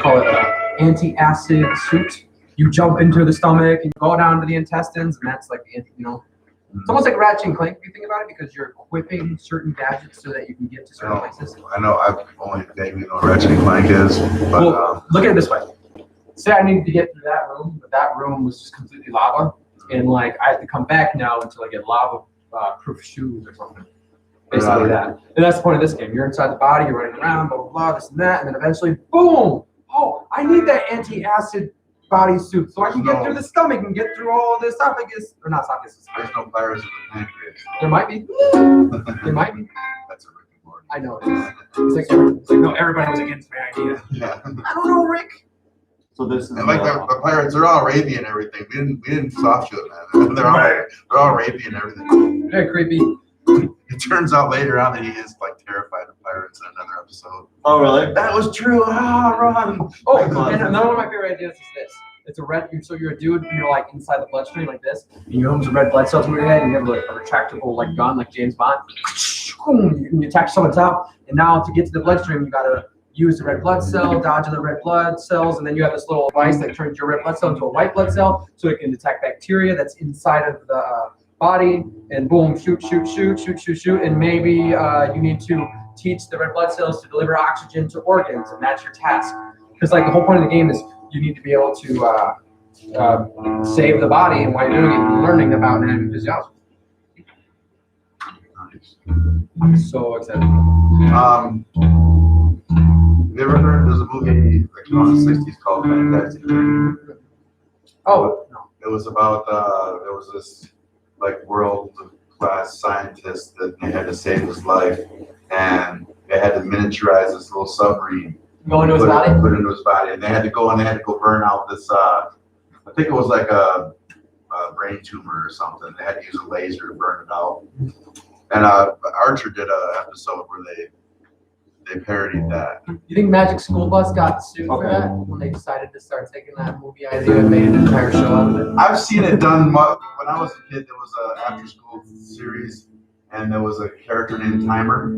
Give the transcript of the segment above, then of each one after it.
call it anti-acid suit. You jump into the stomach and go down to the intestines, and that's like, it's almost like Ratchet and Clank if you think about it, because you're equipping certain gadgets so that you can get to certain places. I know, I've only vaguely know what Ratchet and Clank is, but well, look at it this way. Say I needed to get through that room, but that room was just completely lava, and like I have to come back now until I get lava-proof shoes or something. Basically that. And that's the point of this game. You're inside the body, you're running around, blah, blah, blah, this and that, and then eventually, boom! Oh, I need that anti-acid bodysuit so I can get through the stomach and get through all the esophagus. Or not esophagus. There's no virus in the pancreas. There might be. There might be. That's a Rick and Morty. I know. It's like, no, everybody was against my idea. Yeah. I don't know, Rick. So this is and like the pirates, they're all rapey and everything. We didn't soft shoot man. They're all rapey and everything. Very creepy. It turns out later on that he is like terrified of pirates in another episode. Oh really? That was true. Ah, run! Oh, and another one of my favorite ideas is this. It's a red. So you're a dude, and you're like inside the bloodstream like this, and you have a red blood cell through your head, and you have like a retractable like gun, like James Bond. And you attack someone's out, and now to get to the bloodstream, you gotta use the red blood cell, dodge the red blood cells, and then you have this little device that turns your red blood cell into a white blood cell, so it can detect bacteria that's inside of the body, and boom, shoot, and maybe you need to teach the red blood cells to deliver oxygen to organs, and that's your task. Because like the whole point of the game is you need to be able to save the body, and while you're doing it, you're learning about anatomy and physiology. I'm so excited. Have you ever heard there's a movie like in the 60s called Fantastic? Oh, no. It was about there was this like world-class scientist that they had to save his life, and they had to miniaturize this little submarine. Go into his body? Put it into his body, and they had to go burn out this. I think it was like a brain tumor or something. They had to use a laser to burn it out. And Archer did an episode where they parodied that. You think Magic School Bus got sued for that when they decided to start taking that movie idea and made an entire show out of it? I've seen it done. When I was a kid, there was an after-school series, and there was a character named Timer,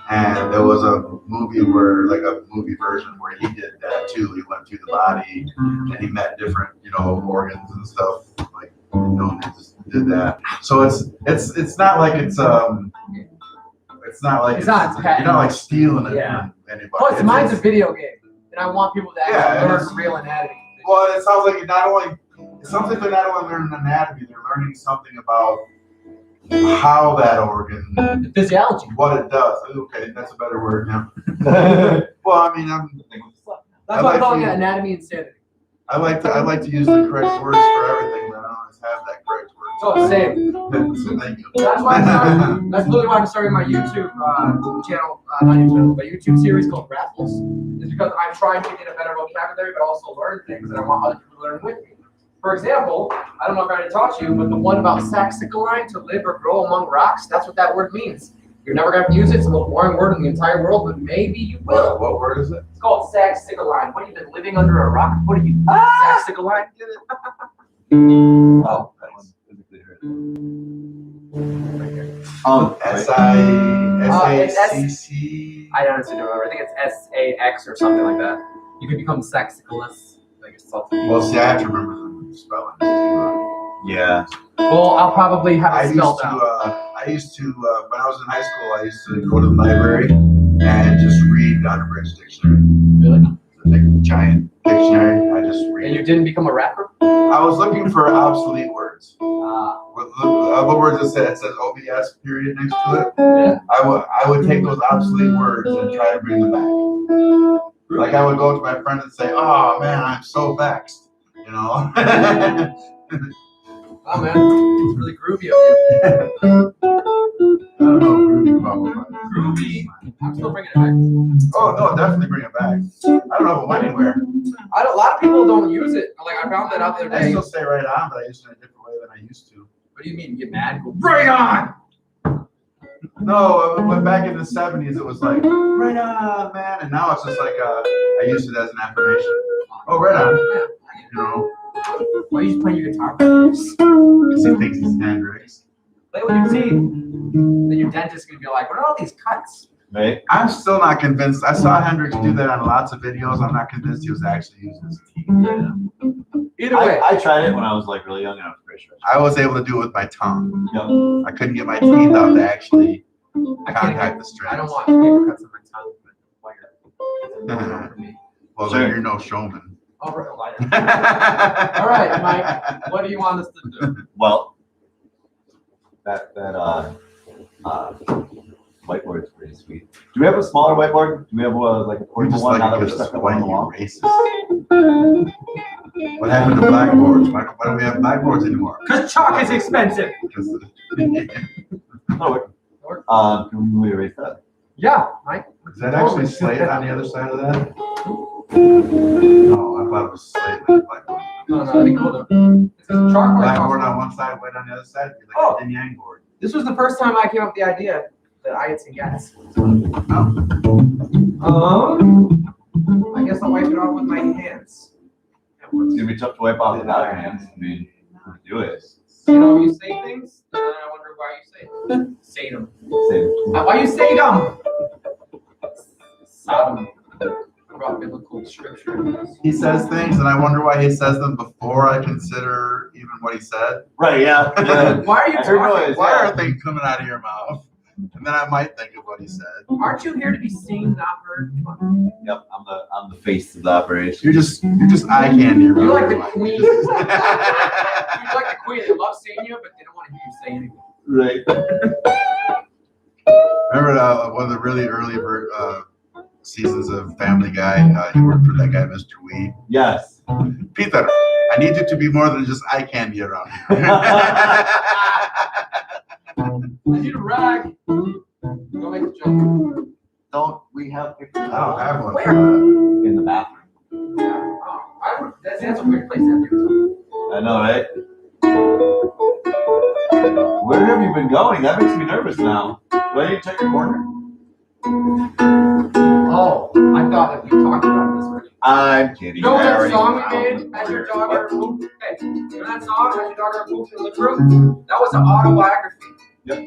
and there was a movie version where he did that too. He went through the body, and he met different, organs and stuff. Like, they just did that. So it's not like it's not like you're not like stealing it from anybody. Plus, mine's a video game, and I want people to actually learn real anatomy. Well, it sounds like they're not only learning anatomy, they're learning something about how that organ, the physiology, what it does. Okay, that's a better word now. Well, I mean, that's why I'm calling it anatomy insanity. I like to use the correct words for everything, but I don't always have that correct word. So same. So thank you. That's why that's literally why I'm starting my YouTube channel, not YouTube, but YouTube series called Raffles. Is because I'm trying to get a better vocabulary, but also learn things that I want other people to learn with me. For example, I don't know if I already taught you, but the one about saxicoline, to live or grow among rocks, that's what that word means. You're never going to have to use it. It's the most boring word in the entire world, but maybe you will. What word is it? It's called saxicoline. What, have you been living under a rock? What are you, saxicoline? Get it? Oh, that one's physically S-I-S-A-C-C. I honestly don't remember. I think it's S-A-X or something like that. You could become saxicalus. Like something. Well, see, I have to remember the spelling. yeah. Well, I'll probably have it spelled out. I used to, when I was in high school, I used to go to the library and just read the Unabridged Dictionary. Really? The big giant dictionary. I just read. And you didn't become a rapper? I was looking for obsolete words. The words that says OBS period next to it. Yeah. I would take those obsolete words and try to bring them back. Like I would go to my friend and say, "Oh man, I'm so vexed," Oh man, it's really groovy of you. I don't know, groovy probably. Groovy. I'm still bringing it back. Oh no, definitely bring it back. I don't know if it went anywhere. A lot of people don't use it. Like I found that out the other I day. still say right on, but I use it in a different way than I used to. What do you mean? Get mad? Go right on. No, when back in the 70s, it was like, right on, man. And now it's just like, I use it as an affirmation. Oh, right on. Why are you just playing your guitar? Because he thinks he's Hendrix. Play with your teeth. Then your dentist's going to be like, what are all these cuts? Right? I'm still not convinced. I saw Hendrix do that on lots of videos. I'm not convinced he was actually using his teeth. Either way. I tried it when I was like really young and I was pretty sure. I was able to do it with my tongue. Yep. I couldn't get my teeth out to actually I can't contact get, the strings. I don't want paper cuts on my tongue. But wire. For me. Well, Sure. then you're no showman. All right, Mike. What do you want us to do? Well, that whiteboard is pretty sweet. Do we have a smaller whiteboard? Do we have like a We portable just one like now it that we're because stuck it's up white on the wall? racist. What happened to blackboards? Why don't we have blackboards anymore? Because chalk is expensive. Oh, can we erase that? Yeah, Mike. Is that actually slated on the other side of that? No, I thought it was slated on the blackboard. No, that'd be cool though. It's a chalkboard. Blackboard on one side, white on the other side. It'd be like a yin yang board. This was the first time I came up with the idea that I had to guess. I guess I'll wipe it off with my hands. It's gonna be tough to wipe off without your hands. I mean, do it. You know, you say things, and then I wonder why you say them. Say them. Same. Why you say them? Sodom. Brought biblical scripture. He says things, and I wonder why he says them before I consider even what he said. Right, yeah. Why are you I heard talking? noise. Why are things coming out of your mouth? And then I might think of what he said. Aren't you here to be seen, not heard? Come on. Yep, I'm the face of the operation. You're just eye candy. You're like the Mike. queen. You're like the queen. They love seeing you, but they don't want to hear you say anything. Right. Remember one of the really early seasons of Family Guy? You worked for that guy, Mr. Wee. Yes. Peter, I need you to be more than just eye candy around here. I need a rag. Go make a joke. Don't we have pictures? I don't have one. Where? In the bathroom. Yeah. Oh, that's a weird place to have your. I know, right? Where have you been going? That makes me nervous now. Do I need to check your corner? Oh, I thought that we talked about this already. I'm kidding. You know I that already song we found made it. as your daughter moved? Hey, you know that song as your daughter moved in the living room? That was an autobiography. Yep. It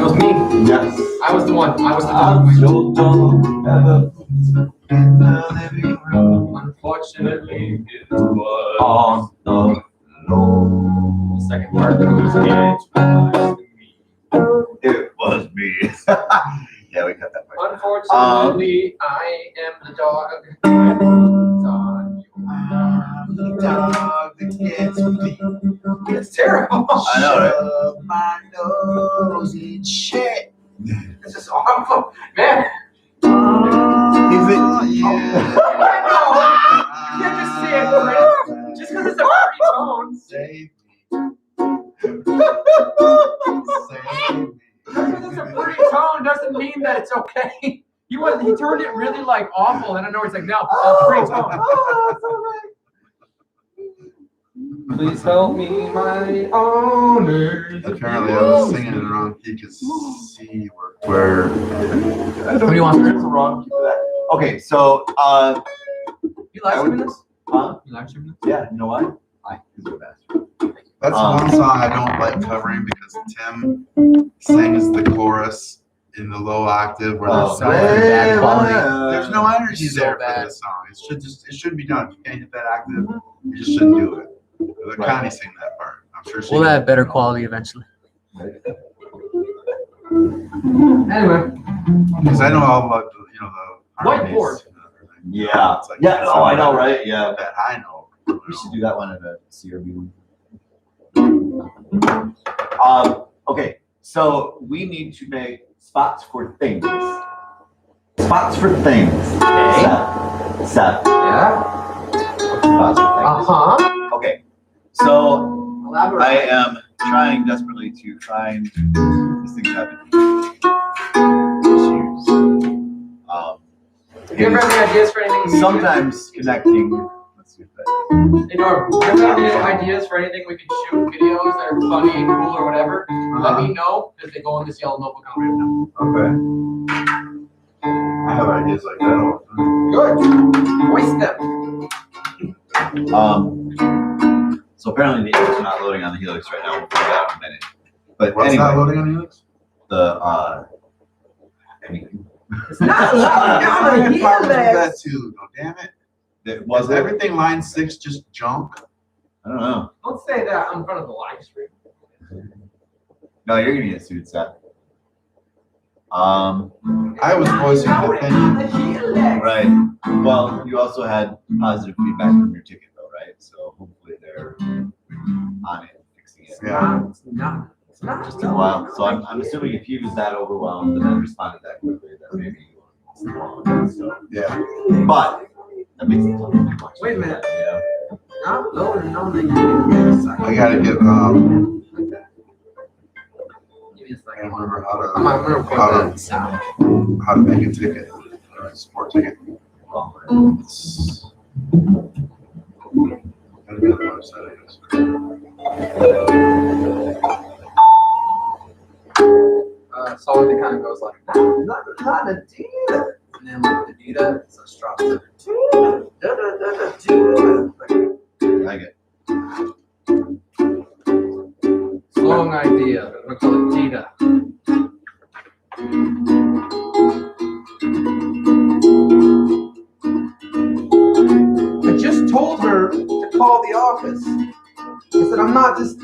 was me. Yes. I was the one. I was the I'm dog. your dog in the living room. Unfortunately, it was On the floor. the second part that was It was me. Yeah, we got that part. Unfortunately, I am the dog. I'm the dog that gets me. It's terrible. I know, right? Shove my nose in shit. This is awful. Man. Is it? Yeah. You can't just say it, Chris. Just because it's a pretty tone. Save me. Just because it's a pretty tone doesn't mean that it's okay. He turned it really like awful, and I know he's like, no, it's a pretty tone. Please help me, my owners. Apparently, I was singing in the wrong key because C where. Somebody wants to. There's a wrong key for that. Okay, so You like singing this? huh? You like singing this? Yeah, you know why? Because we're bastard. That's one song I don't like covering because Tim sings the chorus in the low octave where there's so much bad quality. There's no energy So there bad. for this song. It shouldn't be done. If you can't hit that octave, you just shouldn't do it. Let Right. Connie sing that part. I'm sure she. We'll can. have better quality eventually. Anyway, Because I know all about the harmonies Whiteboard. and everything. Yeah. It's like- Yeah. Oh, I know, right? Yeah. That high note. We should do that one at a CRB one. Okay, so we need to make spots for things. Spots for things. Okay. Seth. yeah. Spots for things. Uh-huh. Okay, so Elaborate. I am trying desperately to find this thing having issues. Have you ever had any ideas for anything? Sometimes connecting. Let's see if that. Hey, Norm, do you have any ideas for anything we could shoot videos that are funny and cool or whatever? Let me know because they go in this yellow notebook on right now. Okay. I have ideas like that all the time. Good. Voice them. So apparently the images are not loading on the Helix right now. We'll figure that out in a minute. But What's anyway, not loading on Helix? the anything. It's not loud. I You're had gonna hear problems with that that. too. No, damn it. It Was was everything line 6 just junk? I don't know. Don't say that in front of the live stream. No, you're gonna get sued, Seth. I was voicing an opinion. Right. Well, you also had positive feedback from your ticket, though, right? So hopefully they're on it, fixing it. Yeah. It's not. It's not. Just took a while. So I'm assuming if he was that overwhelmed and then responded that quickly, that maybe he was wrong. So, Yeah. but that makes it too much. Wait a minute. You know? No, they can. I gotta get Give me a I second. don't remember how to I'm gonna put that sound. how to make a ticket. Or a sport ticket. Oh, It's- Gotta be on the website, I guess. Song that kind of goes like, not Adidas. And then like Adidas, so strong. I get Song idea. We're gonna call it Dita. I just told her to call the office. I said, I'm not just.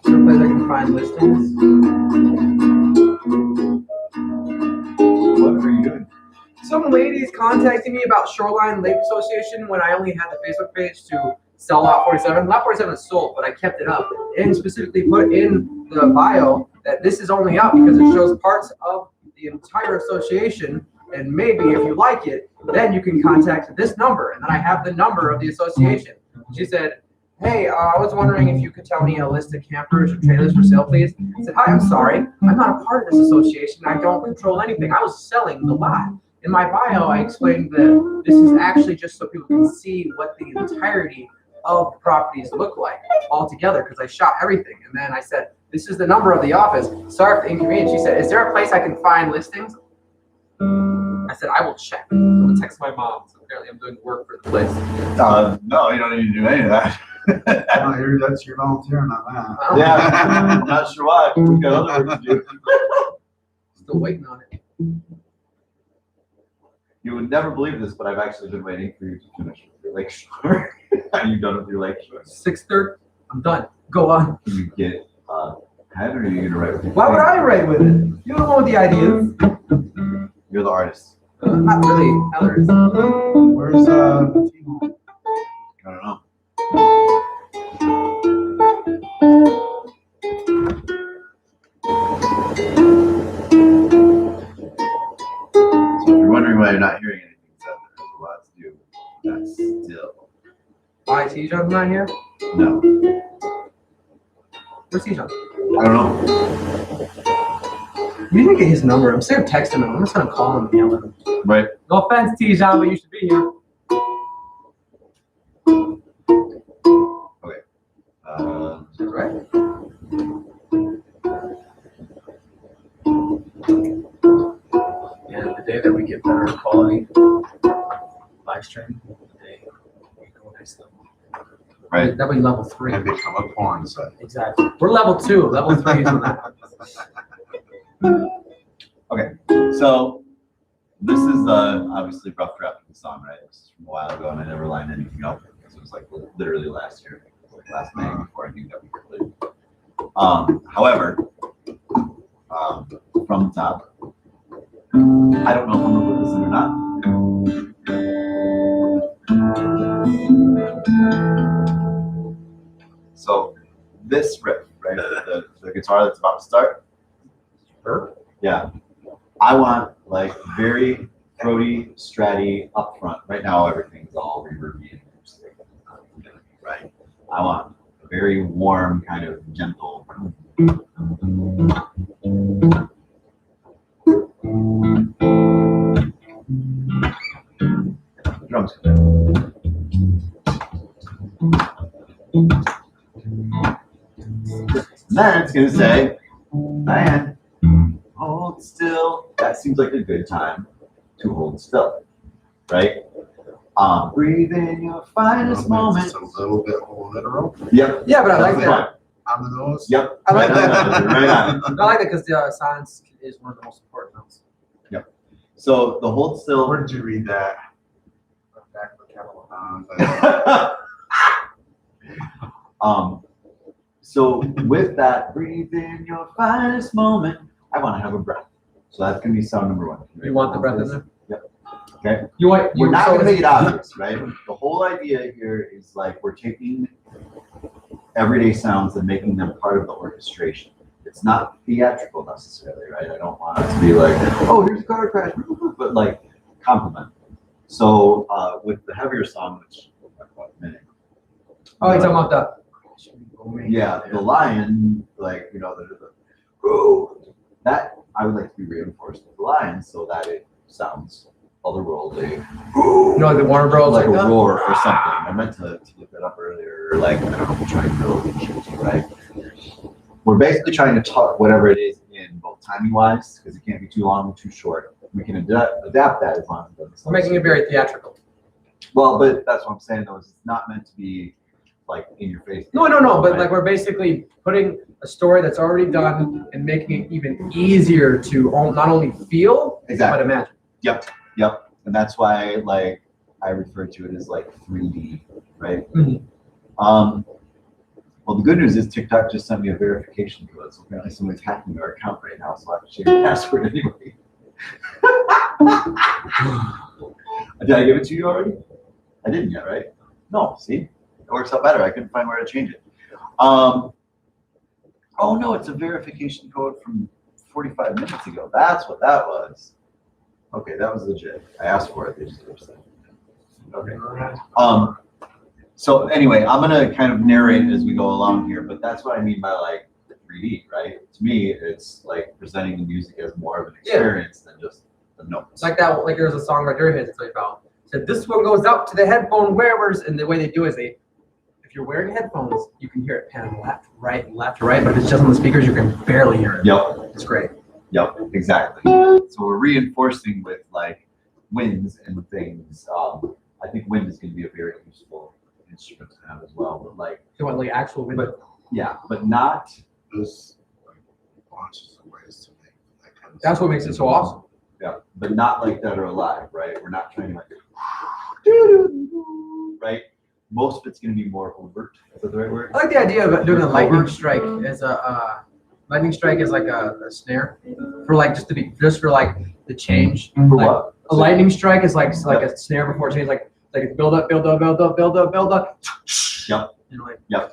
Someplace I can find listings. What are you doing? Some ladies contacting me about Shoreline Lake Association when I only had the Facebook page to sell Lot 47. Lot 47 is sold, but I kept it up and specifically put in the bio that this is only up because it shows parts of the entire association. And maybe if you like it, then you can contact this number. And then I have the number of the association. She said, hey, I was wondering if you could tell me a list of campers or trailers for sale, please. I said, hi, I'm sorry. I'm not a part of this association. I don't control anything. I was selling the lot. In my bio, I explained that this is actually just so people can see what the entirety of the properties look like all together because I shot everything. And then I said, this is the number of the office. Sorry for the inconvenience. She said, is there a place I can find listings? I said, I will check. I'm going to text my mom. So apparently I'm doing work for the place. No, you don't need to do any of that. No, that's your volunteer, not mine. Yeah, I'm not sure why. We've got other work to do. Still waiting on it. You would never believe this, but I've actually been waiting for you to finish with your lecture. Are you done with your lecture? 6:30. I'm done. Go on. Can you get pen, or are you gonna write with your Why would I write with it? You're the one with the ideas. You're the artist. Not really. Heather is. Where's Tijon? I don't know. So if you're wondering why you're not hearing anything, Seth, there's a lot to do. That's still Why Tijon's not here? no. Where's Tijon? I don't know. You didn't get his number. I'm sick of texting him. I'm just gonna call him and yell at him. Right. No offense, Tijon, but you should be here. Okay. That's right. And the day that we get better quality live stream, the day we go next level. Right. That'll be level 3. And become a porn site. Exactly. We're level 2. Level 3 is when that happens. Okay. So this is obviously rough draft of the song, right? This is from a while ago, and I never lined anything up because it was like literally last year, like last May, before I knew that we could live. However, from the top, I don't know if I'm gonna put this in or not. So this riff, right, the guitar that's about to start. Sure. Yeah, I want like very throaty, stratty up front. Right now, everything's all reverby and right. I want a very warm, kind of gentle. Drums come in. Then it's gonna say, Diane, hold still. That seems like a good time to hold still, right? Breathe in your finest moment. It's a little bit literal. Yep. Yeah, but I like That's that. On the nose? Yep. I like that. Right on. I like that because the silence is one of the most important notes. So the hold still. Where did you read that? Back of the catalog. So with that, breathe in your finest moment. I want to have a breath. So that's gonna be sound number one. You want the breath in there? Yep. Okay. We're not gonna make it obvious, right? The whole idea here is like we're taking everyday sounds and making them part of the orchestration. It's not theatrical necessarily, right? I don't want it to be like, oh, here's a car crash, but like compliment. So with the heavier song, which we'll talk about in a minute. Oh, you're talking about the lion, like that I would like to be reinforced with the lion so that it sounds otherworldly. Like the Warner Bros. Like a that? roar or something. I meant to look that up earlier. Like I don't know, trying to build right. We're basically trying to talk whatever it is in both timing wise, because it can't be too long or too short. We can adapt that as long as it doesn't. We're making it very theatrical. Well, but that's what I'm saying though, is it's not meant to be like in your face. No, but like we're basically putting a story that's already done and making it even easier to not only feel, but imagine. Yep. And that's why like I refer to it as like 3D, right? Mm-hmm. Well, the good news is TikTok just sent me a verification code, so apparently someone's hacking our account right now, so I have to change the password anyway. Did I give it to you already? I didn't yet, right? No, see? It works out better. I couldn't find where to change it. Oh no, it's a verification code from 45 minutes ago. That's what that was. Okay, that was legit. I asked for it. They just didn't say. Okay. So anyway, I'm gonna kind of narrate as we go along here, but that's what I mean by like 3D, right? To me, it's like presenting the music as more of an experience than just the notes. Like that, like there's a song right there that's about. Said this one goes out to the headphone wearers, and the way they do is if you're wearing headphones, you can hear it pan left, right, but if it's just on the speakers, you can barely hear it. Yep. It's great. Yep, exactly. So we're reinforcing with like winds and things. I think wind is going to be a very useful instrument to have as well, but like actual wind. But not. There's bunches of ways to make that kind of That's what makes it so awesome. Yeah, but not like that or alive, right? We're not trying to like, right? Most of it's going to be more overt. Is that the right word? I like the idea of doing a lightning strike as lightning strike is like a snare for like just for like the change. For like, what? A lightning strike is like a snare before change, like it's build up. Yep. You know, like, Yep.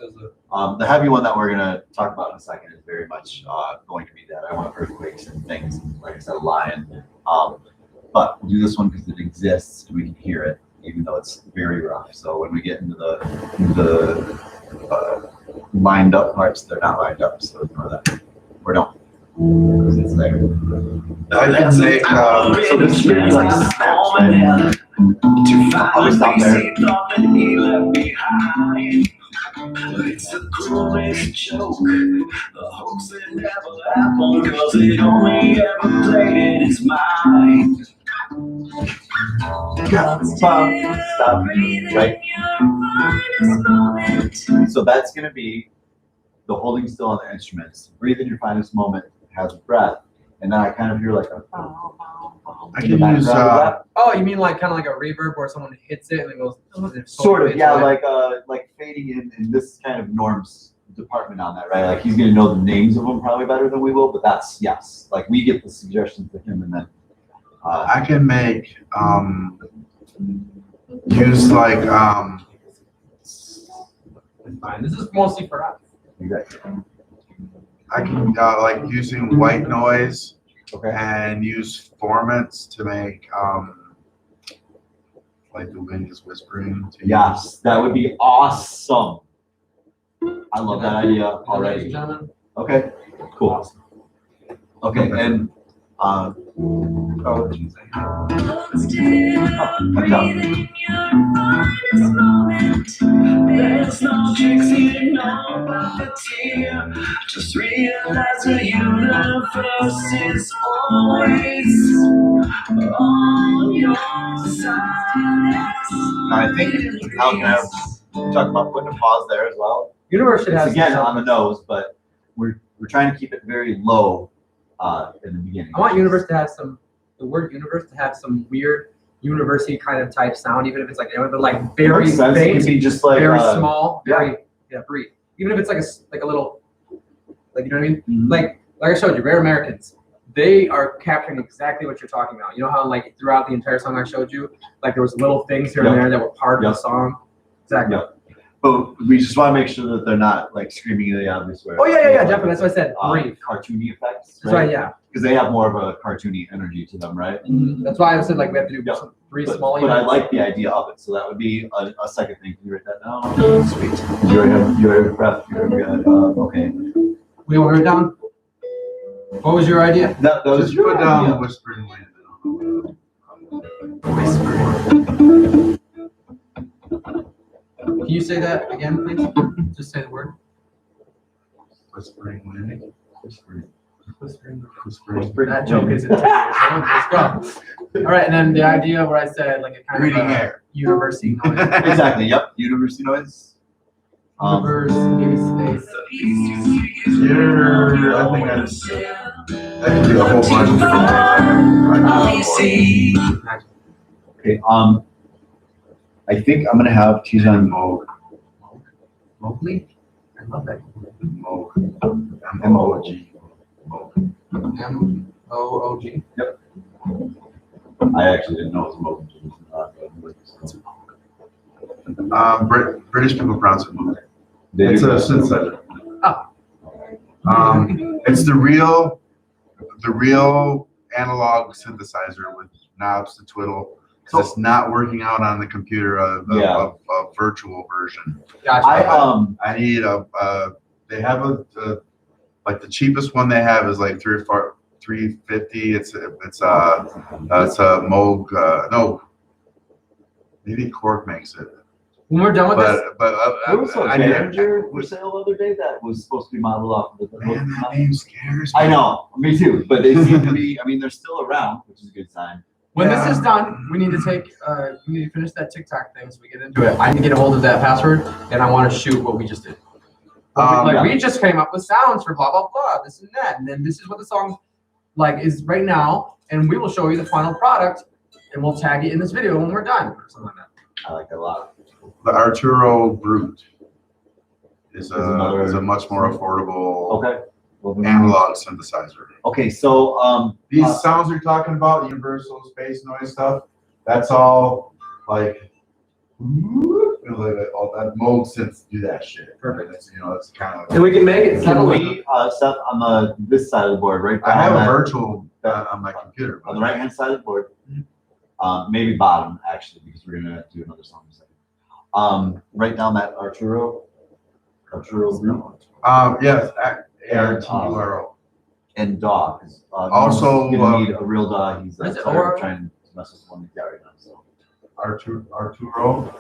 The heavy one that we're gonna talk about in a second is very much going to be that. I want earthquakes and things, and like I said, a lion. But we'll do this one because it exists and we can hear it, even though it's very rough. So when we get into the lined up parts, they're not lined up, so ignore that. Or don't. Because it's there. I can make So this is really like snaps, right? I'll stop there. It's the cruelest joke, the hoax that never happened, cause it only ever played in his mind. Stop, right? So that's going to be the holding still on the instruments. Breathe in your finest moment, has breath, and then I kind of hear like a. I can use. oh, you mean like kind of like a reverb where someone hits it and it goes. Sort of, yeah, like fading in this kind of Norm's department on that, right? Like he's gonna know the names of them probably better than we will, but that's yes. Like we get the suggestions to him, and then I can make use like Fine. This is mostly for us. exactly. I can like using white noise Okay. and use formants to make like the wind is whispering to you. Yes, that would be awesome. I love that idea Ladies and already. gentlemen. Okay, cool. Okay, and oh, geez. There's no tricks, no puppeteer. Just realize the universe is always on your side. Now I think how can I talk about putting a pause there as well? Universe should It's have again some- on the nose, but we're trying to keep it very low in the beginning. I want Universe to have some, the word Universe to have some weird university kind of type sound, even if it's like, but like very Makes sense. It faint, could be just like very small, yeah. very brief. Even if it's like a little, like, you know what I mean? Mhm. Like I showed you, Rare Americans. They are capturing exactly what you're talking about. You know how like throughout the entire song I showed you, like there was little things here and Yep. there that were part of Yep. the song. Exactly. Yep. But we just want to make sure that they're not like screaming the obvious way. Oh yeah, definitely. That's what I said. Brief. Cartoony effects. That's right. Yeah. Because they have more of a cartoony energy to them, right? That's why I said like we have to do Yep. some three But, small. but I units. like the idea of it, so that would be a second thing. Can you write that down? Sweet. You already have breath. You already got okay. We will write it down. What was your idea? That was Just your put down idea. whispering wind. Can you say that again, please? Just say the word. Whispering wind. Whispering. Whispering. That joke is intense. Let's go. All right, and then the idea where I said like a kind Reading of a air. university noise. Exactly. Yep. University noise. University space. Yeah, I think that could be a whole bunch of different things. Okay. I think I'm gonna have Tijon Moog. Mowgli? I love that. Moog. M-O-O-G. Moog. M-O-O-G. I actually didn't know it was Moog. British people pronounce it Moog. They It's do. a synthesizer. Oh. It's the real analog synthesizer with knobs to twiddle. Because it's not working out on the computer of a virtual version. Gotcha. I I need they have like the cheapest one they have is like $350. It's a Moog. No, maybe Korg makes it. When we're done with this, But There was a I need manager for sale the other day that was supposed to be modeled off of the man, that name scares me. I know, me too. But they seem to be. I mean, they're still around, which is a good sign. when Yeah. this is done, we need to finish that TikTok thing so we get into it. I need to get a hold of that password and I want to shoot what we just did. We just came up with sounds for blah blah blah, this and that, and then this is what the song like is right now, and we will show you the final product, and we'll tag it in this video when we're done or something like that. I like that a lot. The Arturo Brute is another- a much more affordable Okay. analog synthesizer. Okay, so These sounds you're talking about, universal space noise stuff, that's all like all that Moog synths do that shit. Perfect. It's, it's kind of. And we can make it can settle we Seth on this side of the board, right? I have down a that- virtual on my computer. on the right hand side of the board. Maybe bottom actually, because we're gonna do another song in a second. Write down that Arturo group Yes, ARTURO. and dog. 'Cause, Also, he's gonna need a real dog. He's Is it tired of or- trying to mess with one he's got right now. So Arturo ARTORO.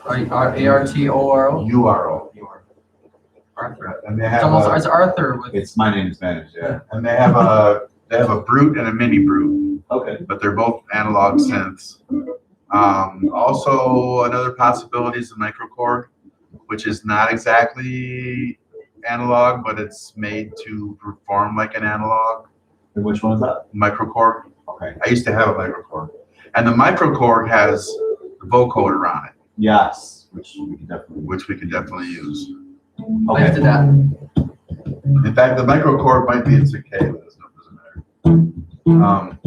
URO. Arthur. And they It's have almost a, it's Arthur with it's my name is managed. Yeah. and they have a brute and a mini brute, Okay. but they're both analog synths. Also, another possibility is the microKORG, which is not exactly analog, but it's made to perform like an analog. And which one is that? microKORG. Okay. I used to have a microKORG, and the microKORG has the vocoder on it, Yes. Which we can definitely use. I just did that. In fact, the microKORG might be in 6K, but it doesn't matter.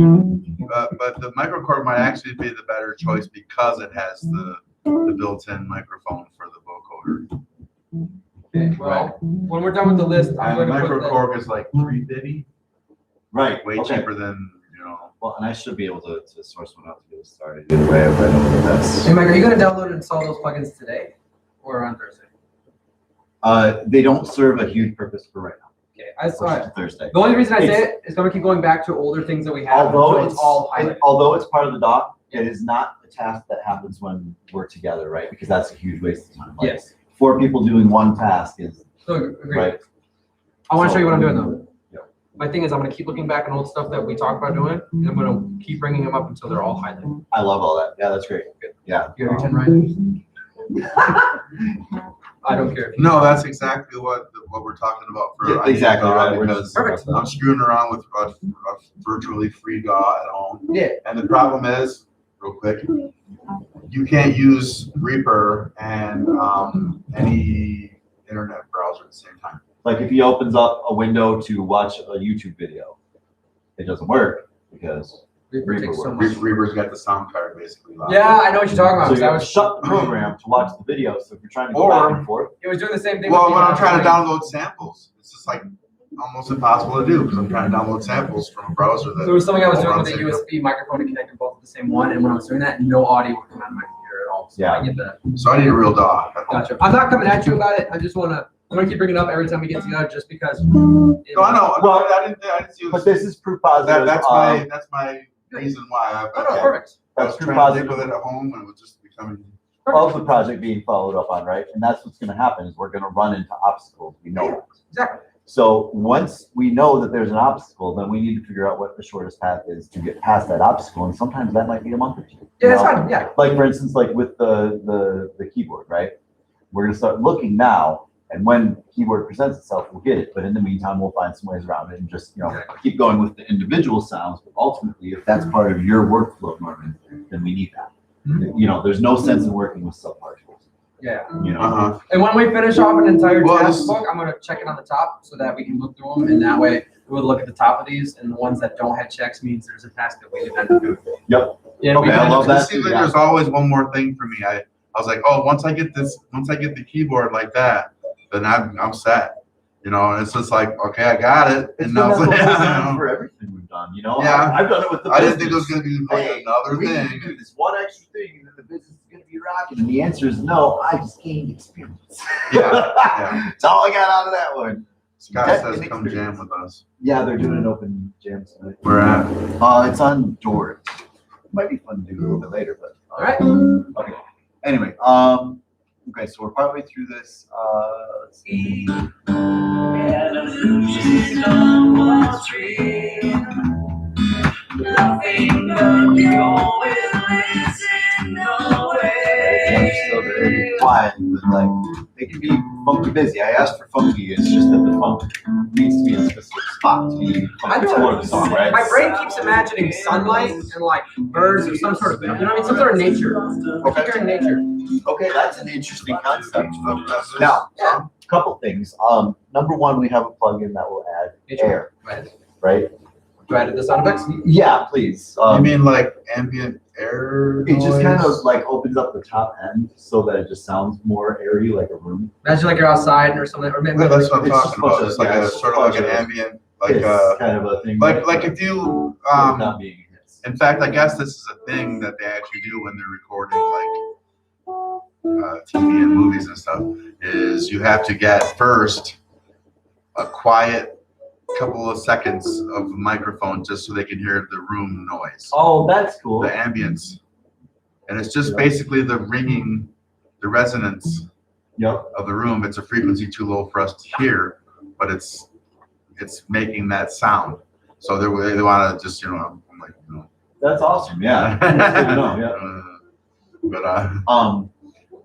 But the microKORG might actually be the better choice because it has the built-in microphone for the vocoder. Okay, well, when we're done with the list, I'm And the going to put that. microKORG is like $350, Right. way okay. cheaper than Well, and I should be able to source one out to get it started. Either way, I know that that's. Hey Mike, are you going to download and install those plugins today or on Thursday? They don't serve a huge purpose for right now. Okay, I saw it. Thursday. The only reason I say it is going to keep going back to older things that we have Although until it's all highlighted. although it's part of the doc, it is not a task that happens when we're together, right? Because that's a huge waste of time. Like, Yes. 4 people doing one task is So agree. right. I want to show you what I'm doing though. Yeah. My thing is I'm going to keep looking back on old stuff that we talked about doing, and I'm going to keep bringing them up until they're all highlighted. I love all that. Yeah, that's great. Yeah. You have your 10 right? I don't care. No, that's exactly what we're talking about for Yeah, exactly right. because Perfect. I'm screwing around with a virtually free DAW at home. Yeah. And the problem is, real quick, you can't use Reaper and any internet browser at the same time. Like if he opens up a window to watch a YouTube video, it doesn't work because Reaper takes so much. Reaper's got the sound card basically. Yeah, I know what you're talking about. so 'cause you I have to was shut the program to watch the video. So if you're trying to go Or- back and forth, It was doing the same thing. Well, with when the, I'm trying to download samples, it's just like almost impossible to do because I'm trying to download samples from a browser that. There was something I was doing runs with a into- USB microphone to connect them both to the same one, and when I was doing that, no audio would come out of my computer at all. So Yeah. I get that. So I need a real DAW. Gotcha. I'm not coming at you about it. I just wanna. I'm gonna keep bringing it up every time we get together, just because. No, I know. Well, I didn't see but this is proof positive. that's my reason why. Oh, no, perfect. I That's was proof trying to think positive with it at home and it was just becoming. of the project being followed up on, right? And that's what's going to happen is we're going to run into obstacles. We know that. Exactly. So once we know that there's an obstacle, then we need to figure out what the shortest path is to get past that obstacle. And sometimes that might be a month or two. Yeah, that's you know? fine. Yeah. Like for instance, like with the keyboard, right? We're going to start looking now, and when keyboard presents itself, we'll get it. But in the meantime, we'll find some ways around it and just keep going with the individual sounds. But ultimately, if that's part of your workflow, Norman, then we need that. There's no sense in working with subparticles. Yeah. Uh-huh. And when we finish off an entire Well, task this- book, I'm gonna check it on the top so that we can look through them, and that way we'll look at the top of these, and the ones that don't have checks means there's a task that we didn't do. Yep. Yeah, Okay, I love It that. seems like there's always one more thing for me. I was like, oh, once I get the keyboard like that, then I'm set. And it's just like, okay, I got it. It's And been now that the whole it's time like, for everything we've done, Yeah. I've done it with the I business. didn't think it was gonna be like Hey, another we need to thing. do this one extra thing, and then the business is gonna be rocking. And the answer is no. I just gained experience. Yeah, yeah. That's all I got out of that one. Scott That says and come experience. jam with us. Yeah, they're doing an open jam tonight. Where at? It's on Dort. Might be fun to do a little bit later, but All right. okay. Anyway, okay, so we're partway through this. Let's see. An illusion of what's real. Nothing but you always listen They're still very away. quiet, but like they can be funky busy. I asked for funky. It's just that the funk needs to be in a specific spot to be I funky know. for the song, right? My brain keeps imagining sunlight and like birds or some sort of, some sort of nature. Okay. Picture in nature. Okay, that's an interesting concept. Now, a couple things. Number one, we have a plugin that will add Nature. air, Right. right? Do I edit the sound effects? Yeah, please. You mean like ambient air? It just kind of noise? like opens up the top end so that it just sounds more airy, like a room. Imagine like you're outside or something, or maybe Yeah, that's what I'm It's just talking about. bunch It's of- like yeah, a it's sort of like an bunch of ambient, Hiss kind of a thing. like if you not being a hiss. in fact, I guess this is a thing that they actually do when they're recording like TV and movies and stuff. Is you have to get first a quiet couple of seconds of the microphone just so they can hear the room noise, Oh, that's cool. the ambience, and it's just basically the ringing, the resonance Yep. of the room. It's a frequency too low for us to hear, but it's making that sound. So they want to just I'm like That's awesome. Yeah. That's good to know, yeah.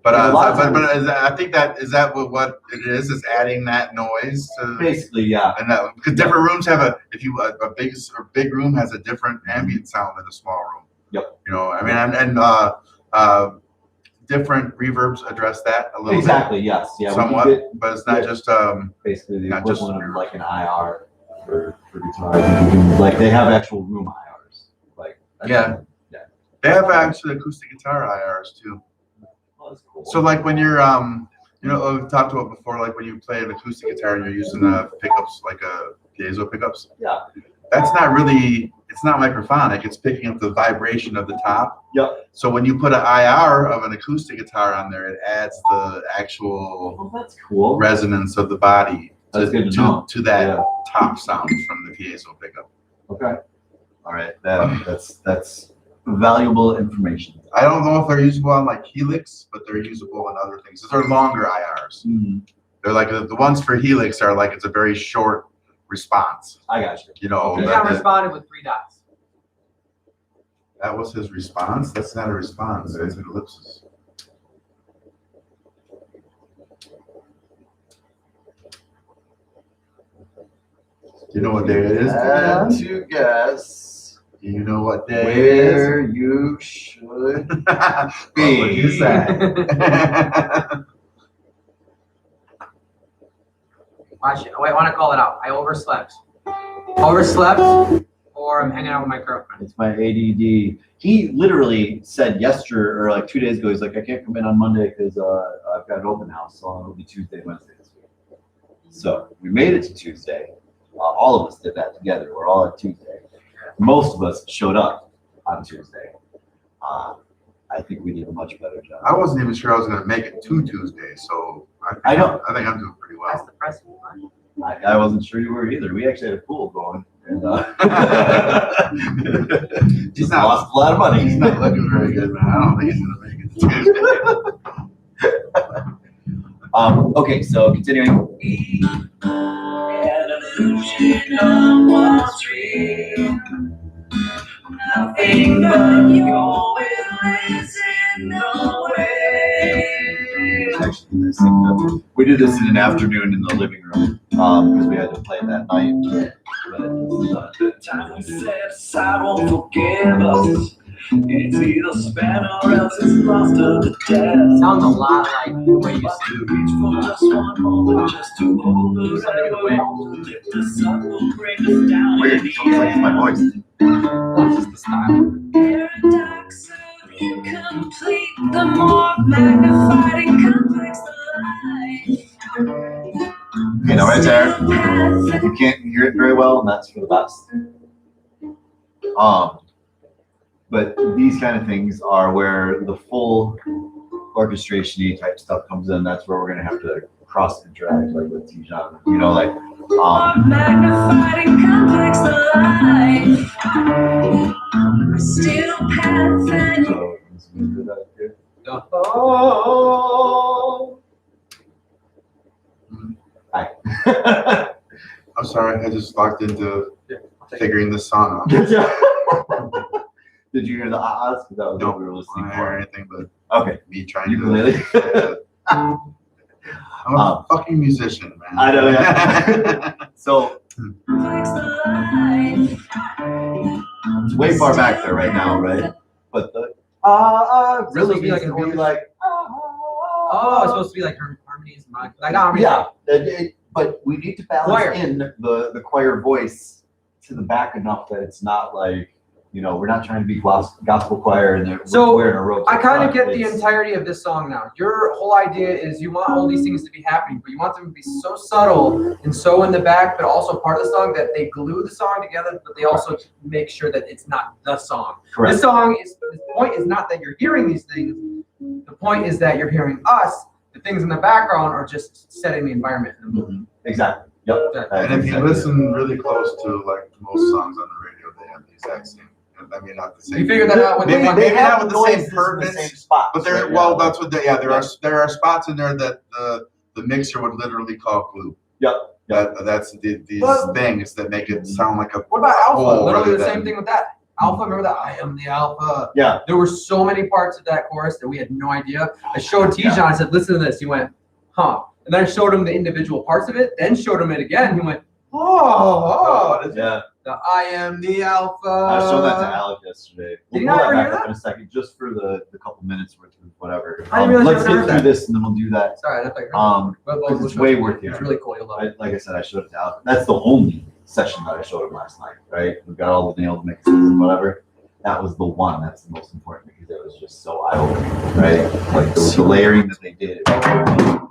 But A lot of but is that, I think is that what it is adding that noise to, Basically, yeah. and that because different rooms have a big room has a different ambient sound than a small room. Yep. I mean and different reverbs address that a little Exactly. Yes. Yeah. bit we somewhat, can get but it's not just basically the not just- equivalent of like an IR for guitar. Like they have actual room IRs. Like Yeah. Yeah. they have actually acoustic guitar IRs too. Oh, that's cool. So like when you're we've talked about before, like when you play an acoustic guitar and you're using pickups like piezo pickups. Yeah. That's not really, it's not microphonic. It's picking up the vibration of the top. Yep. So when you put an IR of an acoustic guitar on there, it adds the actual Oh, that's cool. resonance of the body That's good to know. to that Yeah. top sound from the piezo pickup. Okay. All right. That's valuable information. I don't know if they're usable on like Helix, but they're usable on other things. They're longer IRs. Mhm. They're like the ones for Helix are like it's a very short response. I got you. He that- got responded with 3 dots. that was his response. That's not a response. It's an ellipsis. You know what day it is? And to guess Do you know what day where you should it is? be. What would you say? Watch it. Wait, I want to call it out. I overslept. Overslept, or I'm hanging out with my girlfriend. It's my ADD. He literally said yesterday or like 2 days ago, he's like, I can't come in on Monday because I've got an open house, so it'll be Tuesday, Wednesday this week. So we made it to Tuesday. All of us did that together. We're all at Tuesday. Most of us showed up on Tuesday. I think we did a much better job. I wasn't even sure I was going to make it to Tuesday, so I know. I think I'm doing pretty That's well. depressing. I wasn't sure you were either. We actually had a pool going. And, just lost a lot of money. He's not looking very good, man. I don't think he's going to make it to Tuesday. Okay, so continuing. An illusion of what's real. Nothing but your will is in the way. Actually, I synced up. We did this in an afternoon in the living room because we had to play that night. The time we set aside won't forgive us. It's either spent or else it's lost to the death. Sounds a lot like the way you But sing. to reach for just one moment, just to hold the lift us up, will bring us down. Weird, it sounds like it's my voice. That's just the style. Paradox of incomplete, the more magnified and complex the life. You know, right there. You can't hear it very well, and that's for the best. But these kind of things are where the full orchestration-y type stuff comes in. That's where we're gonna have to cross interact, like with Tijon. You know, like magnified and complex the life. Still paths and so let's move that up here. Oh. Hi. I'm sorry, I just locked into figuring this song out. Did you hear the ahs? Because that was what we were I listening don't hear for. anything but Okay. me trying Ukulele. to. I'm a fucking musician, man. I know, yeah. So complex the life. it's way far back there right now, right? But the really supposed to be like needs an to be orchestra. like Oh, it's supposed to be like harmonies, like not harmonies. yeah. But we need to balance Choir. in the choir voice to the back enough that it's not like, you know, we're not trying to be gospel choir and So, we're wearing a robe. I kind of get the entirety of this song now. Your whole idea is you want all these things to be happening, but you want them to be so subtle and so in the back, but also part of the song that they glue the song together, but they also make sure that it's not the song. Correct. This song is, the point is not that you're hearing these things. The point is that you're hearing us. The things in the background are just setting the environment in the movie. Exactly. Yep. And if you listen really close to like most songs on the radio, they have the exact same. I mean, not the same. You figured that out with Maybe- the one. maybe not with the same noises in purpose, the same spots, But there, right? well, Yeah. that's what. There are spots in there that the mixer would literally call glue. Yep. That's these Well- things that make it sound like a. What about Alpha? whole Literally the rather same than- thing with that. Alpha, remember that? I am the Alpha. Yeah. There were so many parts of that chorus that we had no idea. I showed Tijon, I said, listen to this. He went, huh. And then I showed him the individual parts of it, then showed him it again. He went, oh. Yeah. The I am the Alpha. I showed that to Alec yesterday. Did you We'll not pull ever that hear back up that? in a second, just for the couple minutes worth of whatever. I didn't realize you Let's ever get heard through that. this and then we'll do that. Sorry, I thought you Because we'll it's show way it. worth It's hearing. really cool. You'll love it. Like I said, I showed it to Alec. That's the only session that I showed him last night, right? We've got all the nailed mixes and whatever. That was the one that's the most important because it was just so eye-opening, right? Like the layering that they did. I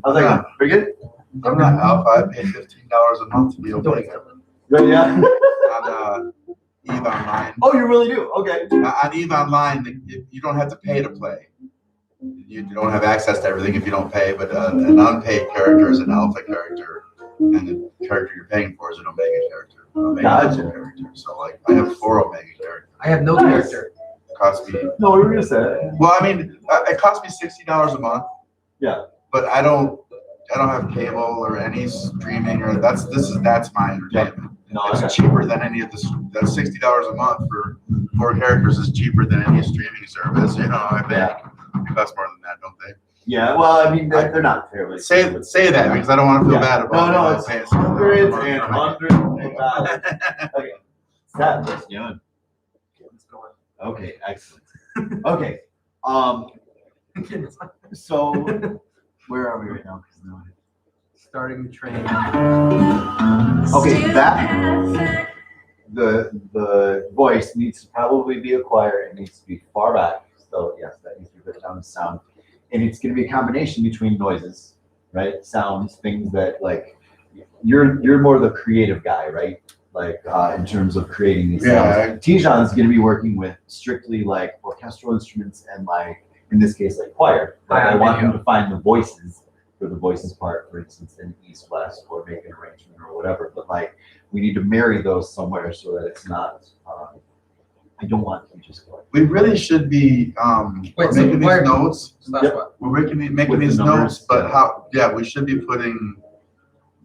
was like, pretty good? I'm not Alpha. I pay $15 a month to be Omega Yeah. on Eve Online. Oh, you really do? Okay. On Eve Online, you don't have to pay to play. You don't have access to everything if you don't pay, but an unpaid character is an Alpha character, and the character you're paying for is an Omega character. Omega Gotcha. character. So like, I have 4 Omega characters. I have no character. It costs me. No, what were we gonna say? Well, I mean, it costs me $60 a month. Yeah. But I don't have cable or any streaming or that's my entertainment. No, It's cheaper than any of this. That's $60 a month for 4 characters is cheaper than any streaming service. You know, I think it costs more than that, don't they? Yeah, well, I mean, they're not terribly. Say that because I don't want to feel bad about No, it. it's saying hundreds and hundreds of dollars. Okay, Seth, what's doing? Okay, excellent. Okay, so where are we right now? Starting the train. Okay, that the voice needs to probably be a choir. It needs to be far back. So yes, that needs to be put down the sound, and it's going to be a combination between noises, right? Sounds, things that like you're more the creative guy, right? Like in terms of creating these sounds. Tijon's going to be working with strictly like orchestral instruments and like in this case like choir. But I want him to find the voices for the voices part, for instance, in East West or make an arrangement or whatever. But like we need to marry those somewhere so that it's not. I don't want to just go. We really should be making these notes. Yep. We're making these notes, but how? Yeah, we should be putting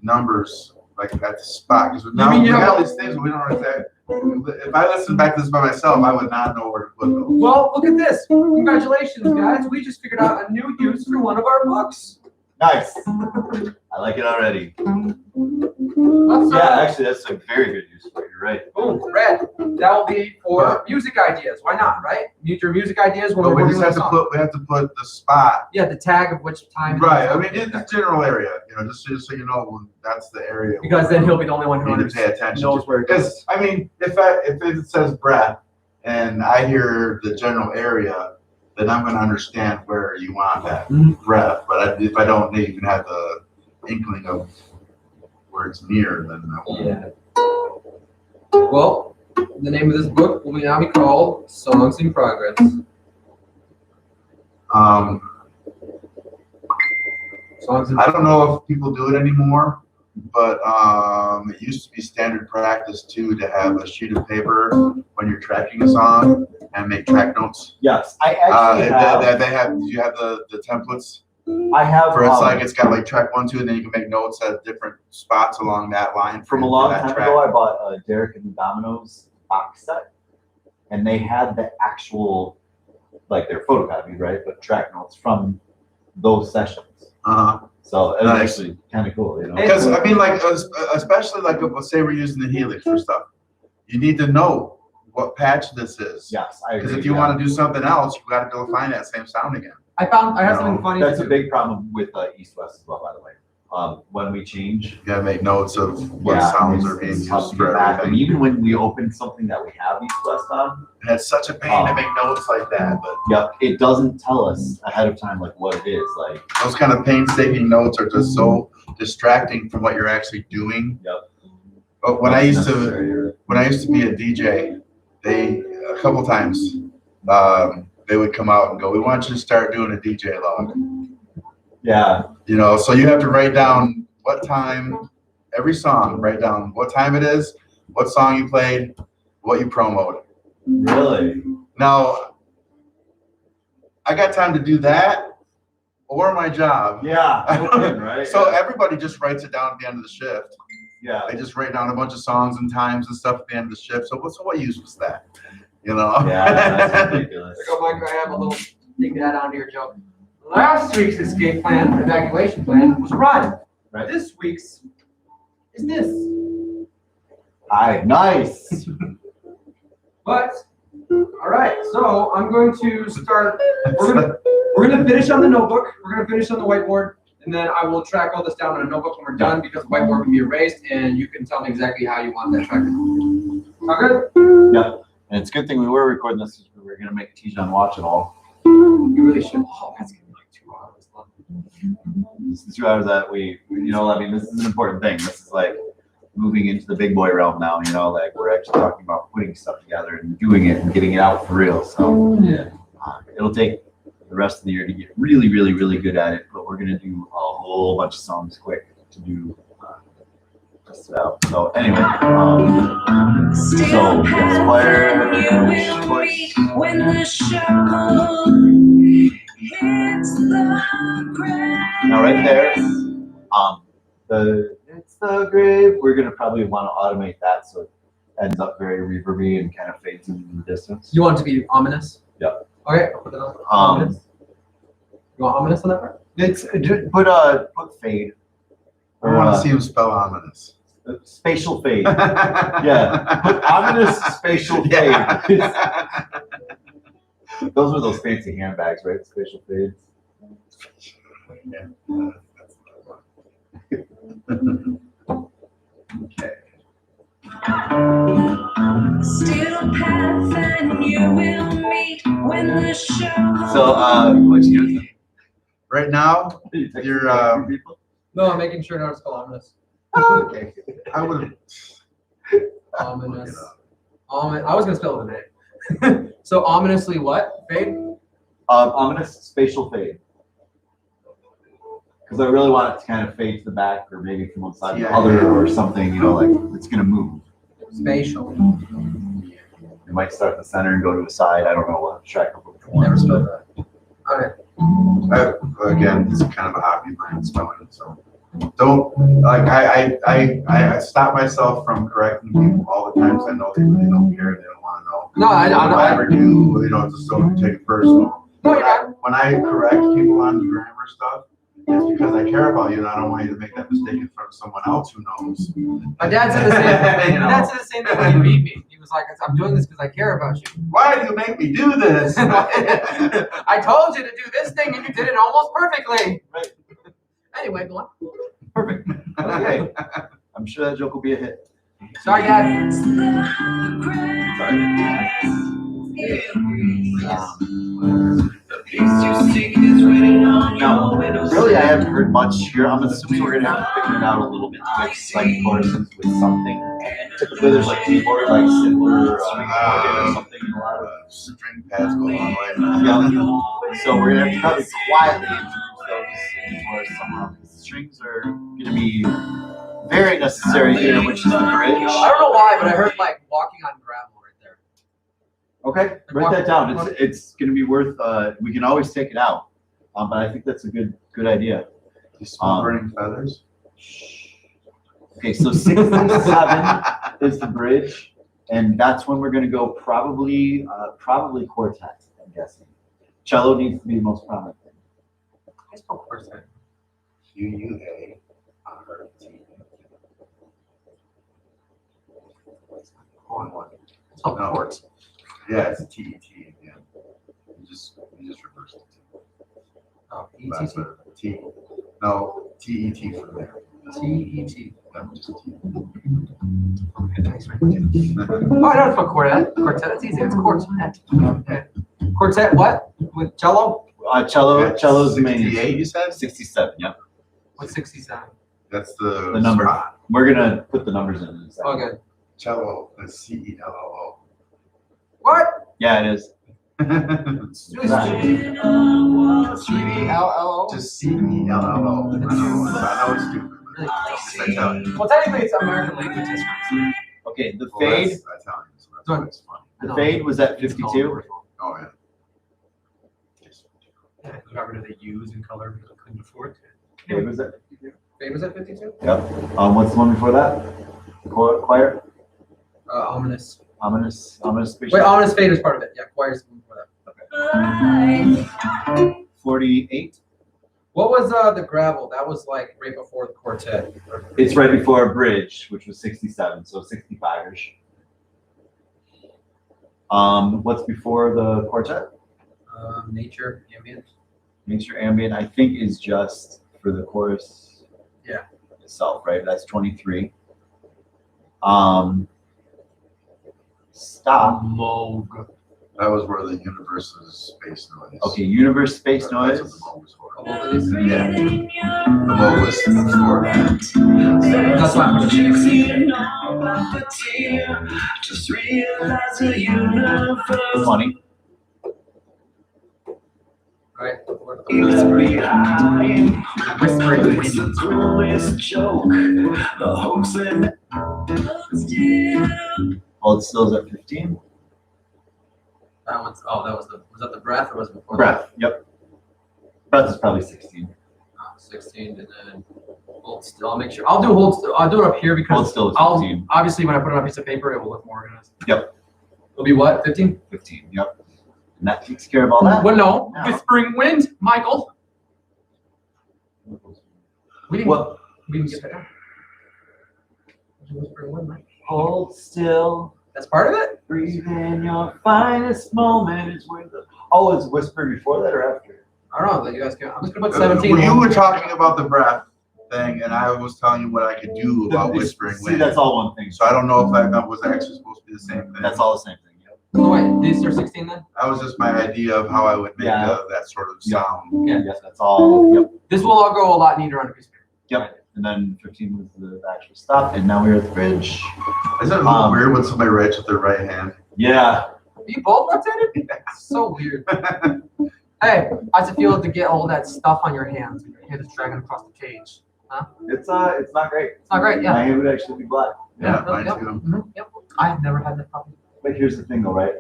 numbers like at the spot because now we have these things we don't exactly. If I listened back to this by myself, I would not know where to put those. Well, look at this! Congratulations, guys! We just figured out a new use for one of our books. Nice. I like it already. Let's, yeah, actually, that's a very good use for it. You're right. Boom, red. That will be for music ideas. Why not, right? Your music ideas when But we're we just have to put. We have to put the spot. Yeah, the tag of which time. Right. I mean, in the general area, you know, just so you know, that's the area. Because then he'll be the only one who need to pay attention. knows where it goes. Because I mean, if it says breath and I hear the general area, then I'm going to understand where you want that breath. But if I don't even have the inkling of where it's near, then I won't. Yeah. Well, the name of this book will now be called Songs in Progress. I don't know if people do it anymore, but it used to be standard practice too to have a sheet of paper when you're tracking a song and make track notes. Yes, I actually have. They have. Do you have the templates? I have. For it's like it's got like track 1, 2, and then you can make notes at different spots along that line. From a long time ago, I bought Derek and the Dominoes box set, and they had the actual, like they're photocopied, right? But track notes from those sessions. So it was actually kind of cool, you know. Because I mean, like especially like let's say we're using the Helix for stuff, you need to know what patch this is. Yes, I agree. Because if you want to do something else, you got to go find that same sound again. I had something funny. That's a big problem with East West as well, by the way. When we change, you gotta make notes of what sounds are being used for everything. And even when we open something that we have East West on, and it's such a pain to make notes like that. But yep, it doesn't tell us ahead of time like what it is. Like those kind of painstaking notes are just so distracting from what you're actually doing. Yep. But when I used to be a DJ, a couple times they would come out and go, "We want you to start doing a DJ log." Yeah. You know, so you have to write down what time, every song, write down what time it is, what song you played, what you promoted. Really? Now, I got time to do that or my job. Yeah. Right. So everybody just writes it down at the end of the shift. Yeah. They just write down a bunch of songs and times and stuff at the end of the shift. So what use was that? You know? Yeah, that's ridiculous. Go, Mike, I have a little thing to add on to your joke. Last week's escape plan, evacuation plan, was run. Right. This week's is this. Nice. But all right, so I'm going to start. We're gonna finish on the notebook. We're gonna finish on the whiteboard, and then I will track all this down on a notebook when we're done because the whiteboard can be erased, and you can tell me exactly how you want that tracked. Sound good? Yep. And it's a good thing we were recording this because we were gonna make Tijon watch it all. You really should. Oh, that's gonna be like 2 hours long. This is 2 hours that we, you know, I mean, this is an important thing. This is like moving into the big boy realm now, you know, like we're actually talking about putting stuff together and doing it and getting it out for real. So yeah, it'll take the rest of the year to get really, really, really good at it, but we're going to do a whole bunch of songs quick to do test it out. So anyway, so yes, when the show hits the ground. now right there, it's the grave. We're gonna probably want to automate that so it ends up very reverby and kind of fades into the distance. you want it to be ominous? Yep. Okay, I'll put that on. Um, Ominous. You want ominous on that part? It's put fade. I want to see him spell ominous. Spatial fade. Yeah, put ominous spatial fade. Those are those fancy handbags, right? Spatial fades. Yeah. Okay. Still path and you will meet when the show. So, what you doing? Right now, You're, people. No, I'm making sure not to spell ominous. Okay. I would. Ominous. I was gonna spell it with an A. So ominously what? Fade? Ominous spatial fade. Because I really want it to kind of fade to the back, or maybe from one side to the other, or something. You know, like it's gonna move. Spatial. It might start in the center and go to the side. I don't know what track of which one. Never spelled that. Okay. Again, it's kind of a hobby of mine, spelling. So don't like I stop myself from correcting people all the time because I know they really don't care. They don't want to know. No, I If I ever do, you know, just don't take it personal. No, you're not. When I correct people on the grammar stuff, it's because I care about you and I don't want you to make that mistake in front of someone else who knows. My dad said the same. You know. My dad said the same thing when he beat me. He was like, "I'm doing this because I care about you." Why do you make me do this? I told you to do this thing and you did it almost perfectly. Right. Anyway, go on. Perfect. Okay. I'm sure that joke will be a hit. Sorry, Dad. Now, really, I haven't heard much here. I'm assuming we're gonna have to figure it out a little bit with like choruses with something. Typically, there's like keyboard, like simpler or something. A lot of String pads go a long way. yeah. So we're gonna have to probably quietly introduce those into our summer. Strings are gonna be very necessary here, which is the bridge. I don't know why, but I heard like walking on gravel right there. Okay, write that down. It's going to be worth. We can always take it out, but I think that's a good idea. You smell burning feathers. Okay, so 6 and 7 is the bridge, and that's when we're going to go probably quartet. I'm guessing. Cello needs to be the most prominent thing. I spelled quartet. QUART. On one. It's called No. quartz. Yeah, it's TET again. You just reverse it. Oh, Last ETT. letter. T. No, TET for there. TET. No, just T. Okay, thanks, man. Oh, I know it's called quartet. Quartet. It's easy. It's quartet. Okay. Quartet. What? With cello? Cello's the main. 68, you said? 67. Yep. What's 67? That's the number. spot. We're gonna put the numbers in a second. Okay. Cello. That's CELLO. What? Yeah, it is. Just CELLO. CELLO. I know it's stupid. Really? It's Italian. Well, technically, it's American language history. Okay, the Well, fade. that's Italian, so that's why it's funny. The fade was at 52. Oh, yeah. Yeah, we got rid of the U's in color because we couldn't afford to. Fade was at 52. Fade was at 52? Yep. What's the one before that? Choir. Ominous. Ominous speech. Wait, ominous fade is part of it. Yeah, choir's before that. 48. What was the gravel? That was like right before the quartet. It's right before a bridge, which was 67, so 65-ish. What's before the quartet? Nature, ambient. Nature ambient, I think, is just for the chorus. Yeah. Itself, right? That's 23. Stop. Moog. That was where the universe's space noise. Okay, universe space noise. That's what the Moog was for. Oh, it is? Yeah. The Moog was for that. That's why I'm going to 20. Right. Hold stills at 15. That one's, was that the breath or was it before Breath. Yep. Breath is probably 16. that? 16 and then hold still. I'll make sure. I'll do hold still. I'll do it up here because Hold still is I'll 15. obviously when I put it on a piece of paper it will look more organized. Yep. It'll be what? 15? 15. Yep. And that takes care of all that. Well, no. No. Whispering wind, Michael. We didn't. Well, We didn't get there. hold still. That's part of it. Breathe in your finest moment is where the. Oh, it's whispered before that or after? I don't know that you guys can. I'm just gonna put 17. Well, you were talking about the breath thing, and I was telling you what I could do about whispering See, wind. that's all one thing. So I don't know if that was actually supposed to be the same thing. That's all the same thing. Yep. So wait, these are 16 then? That was just my idea of how I would make Yeah. that sort of Yeah. sound. Yeah. Yes, that's all. Yep. This will all go a lot neater on a piece of paper. Yep. And then 15 was the actual stop, and now we're at the bridge. Isn't it a little weird when somebody writes with their right hand? Yeah. Are you both left-handed? So weird. Hey, how's it feel to get all that stuff on your hands? And your hand is dragging across the page. It's not great. It's not great, yeah. My hand would actually be black. Yeah, Yep, mine yep, too. mhm, yep. I have never had that problem. But here's the thing, though, right?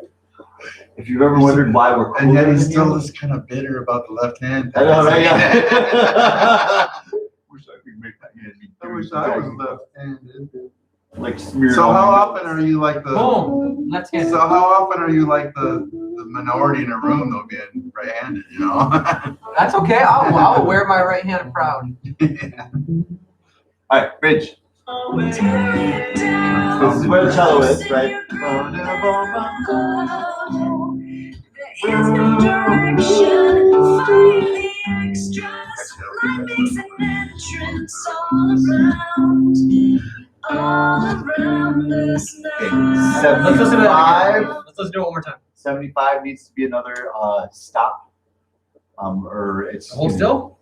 If you've ever wondered why we're And yet cooler he's than still you- just kind of bitter about the left hand. I know, right? Yeah. Wish I could make that hand be I wish I was left-handed. like smeared. So on how my often nose. are you like the? Boom! Left hand. So how often are you like the minority in a room though, being right-handed? You know. That's okay. I'll wear my right hand proud. All right, bridge. This is where the cello is, right? There is no direction, find the extras. Life makes an entrance all around us now. Let's listen to that 75. again. Let's listen to it one more time. 75 needs to be another stop. Or it's Hold still?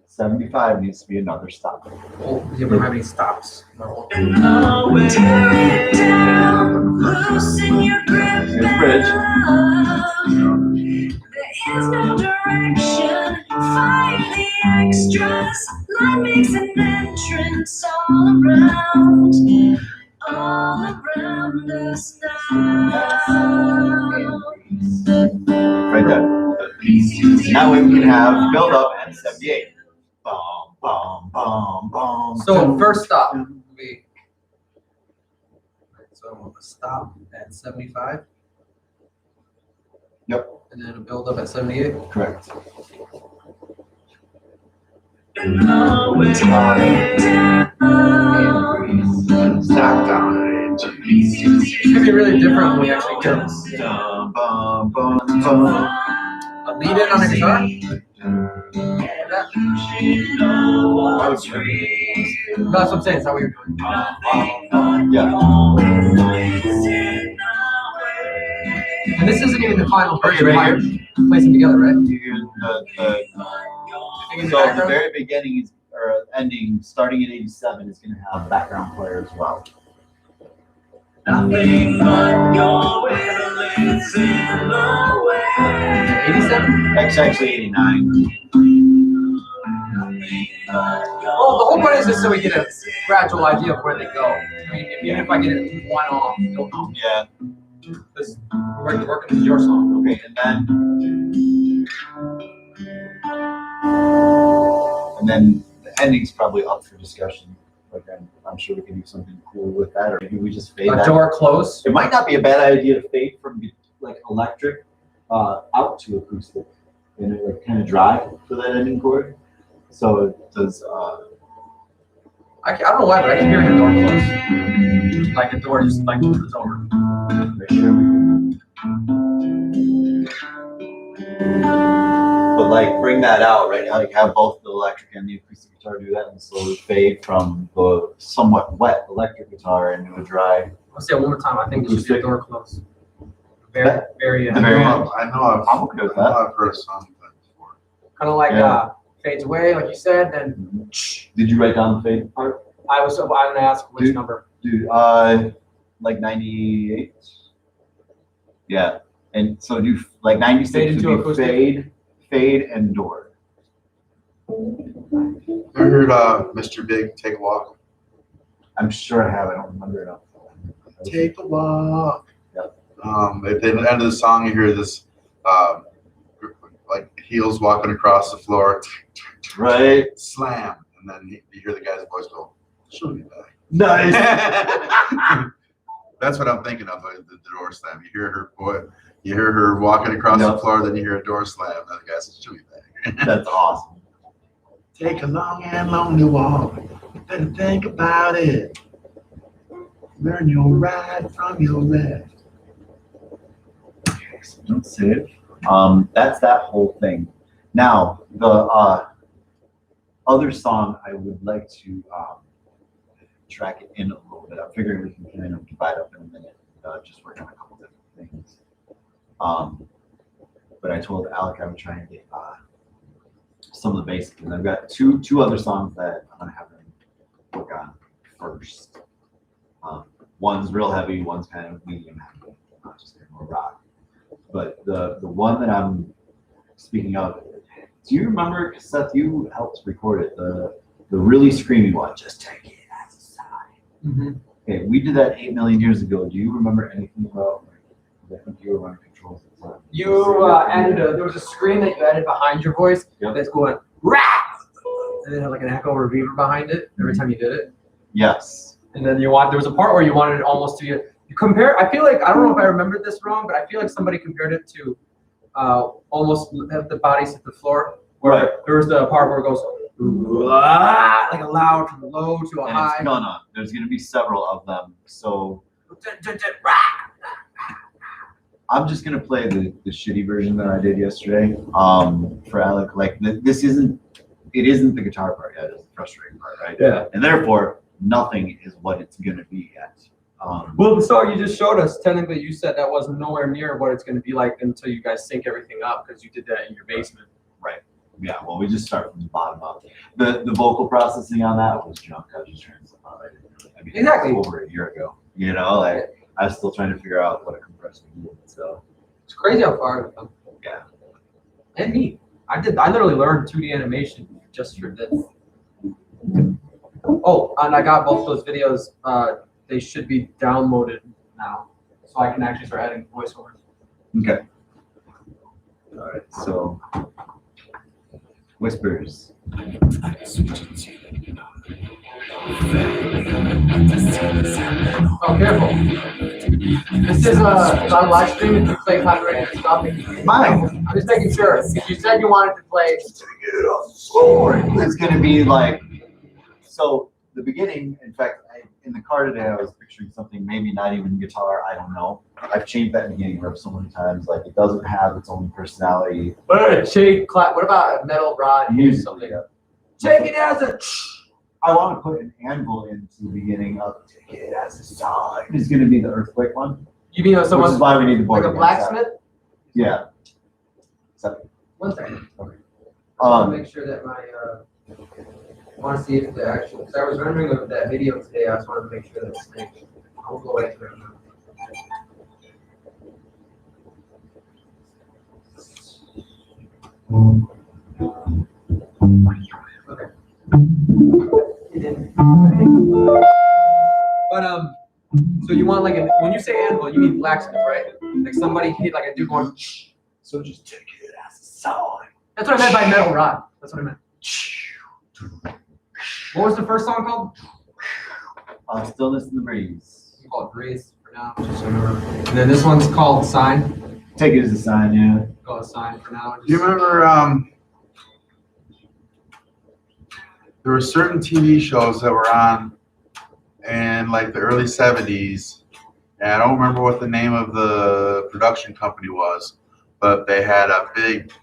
75 needs to be another stop. Oh, you don't have any stops. Tear it down, loosen your grip Here's the bridge. now. There is no direction, find the extras. Life makes an entrance all around us now. Right there. Now we can have build up at 78. Bum, bum, bum, bum. So first stop would be. So a stop at 75. Yep. And then a build up at 78. Correct. Knock down an A, G. It's gonna be really different when we actually get Bum, bum, bum, bum. a lead in on a guitar. That's what I'm saying. Is that what you're doing? Yeah. And this isn't even the final version. Okay, right You're placing together, right? So the very beginning is, or ending, starting at 87 is going to have background player as well. Nothing but your will is in the way. 87. That's actually 89. Well, the whole point is just so we get a gradual idea of where they go. I mean, even if I get it one off, you'll know. Yeah. This we're working with your song. Okay, and then the ending's probably up for discussion. Like I'm sure we can do something cool with that, or maybe we just fade A that. door close. It might not be a bad idea to fade from like electric out to acoustic, and it like kind of dry for that ending chord. So it does. I don't know why, but I can hear the door close. Like the door just like it's over. Make sure we can. But like bring that out, right? Like have both the electric and the acoustic guitar do that, and slowly fade from the somewhat wet electric guitar into a dry. Let's say it one more time. I think it should be a door close. Very, very. The very end. I know I'm okay with I know that. I've heard a song like that before. Kind of like Yeah. fades away, like you said. Then Did you write down the fade part? I was gonna ask which Dude. number. Dude, like 98. Yeah, and so do like 96 Fade into would be acoustic. fade, and door. You ever heard Mr. Big Take a Walk? I'm sure I have. I don't remember it off. Take a walk. Yep. At the end of the song, you hear this, like heels walking across the floor, Right. slam, and then you hear the guy's voice go, "She'll be back." Nice. That's what I'm thinking of, the door slam. You hear her walking across the Yep. floor, then you hear a door slam, and the guy says, "She'll be back." That's awesome. Take a long and lonely walk. Better think about it. Learn your right from your left. Don't save. That's that whole thing. Now, the other song I would like to track it in a little bit. I'm figuring we can kind of divide up in a minute, just work on a couple different things. But I told Alec I would try and get some of the basics. And I've got two other songs that I'm gonna have them work on first. One's real heavy, one's kind of medium heavy, just kind of more rock. But the one that I'm speaking of, do you remember, Seth, you helped record it, the really screamy one, just take it as a sign. Okay, we did that 8 million years ago. Do you remember anything about, I think you were running controls at the time. You added there was a screen that you added behind your voice that's going rah, and then it had like an echo or reverb behind it every time you did it. Yes. And then there was a part where you wanted it almost to you compare. I feel like I don't know if I remembered this wrong, but I feel like somebody compared it to almost have the bodies hit the floor. Where there was the part where it goes like a loud from a low to a high. No, there's going to be several of them. So I'm just going to play the shitty version that I did yesterday for Alec. Like it isn't the guitar part yet, it's the frustrating part, right? Yeah. And therefore, nothing is what it's going to be yet. Well, the song you just showed us, technically you said that was nowhere near what it's going to be like until you guys sync everything up because you did that in your basement. Right. Yeah, well, we just start from the bottom up. The vocal processing on that was junk. I was just trying something out. I mean, Exactly. It was over a year ago. You know, like I was still trying to figure out what a compressor did. So It's crazy how far I've come. yeah. And me. I literally learned 2D animation just for this. Oh, and I got both those videos. They should be downloaded now, so I can actually start adding voiceovers. Okay. All right. So whispers. Oh, careful. This is on live stream. If you play copyrighted stuff, Mine. I'm just making sure. You said you wanted to play. It's going to be like, so the beginning, in fact, in the car today, I was picturing something, maybe not even guitar, I don't know. I've changed that beginning riff so many times, like it doesn't have its own personality. Shake, clap. What about a metal rod? Music. Something. Take it as a. I want to put an anvil into the beginning of Take It As a Sign. It's going to be the earthquake one. You mean Which is someone why we need the board. like a blacksmith? Yeah. So, 1 second. okay. I want to make sure that my. I want to see if the actual. Because I was rendering with that video today. I just wanted to make sure that it's synced. I'll go away for it now. Okay. But so you want like when you say anvil, you mean blacksmith, right? Like somebody hit like a dude going. So just take it as a sign. That's what I meant by metal rod. That's what I meant. What was the first song called? Stillness in the Breeze. We call it Breeze for now. Just so you remember. And then this one's called Sign. Take it as a sign, yeah. Call it Sign for now. Do you remember there were certain TV shows that were on in like the early 70s, and I don't remember what the name of the production company was, but they had a big,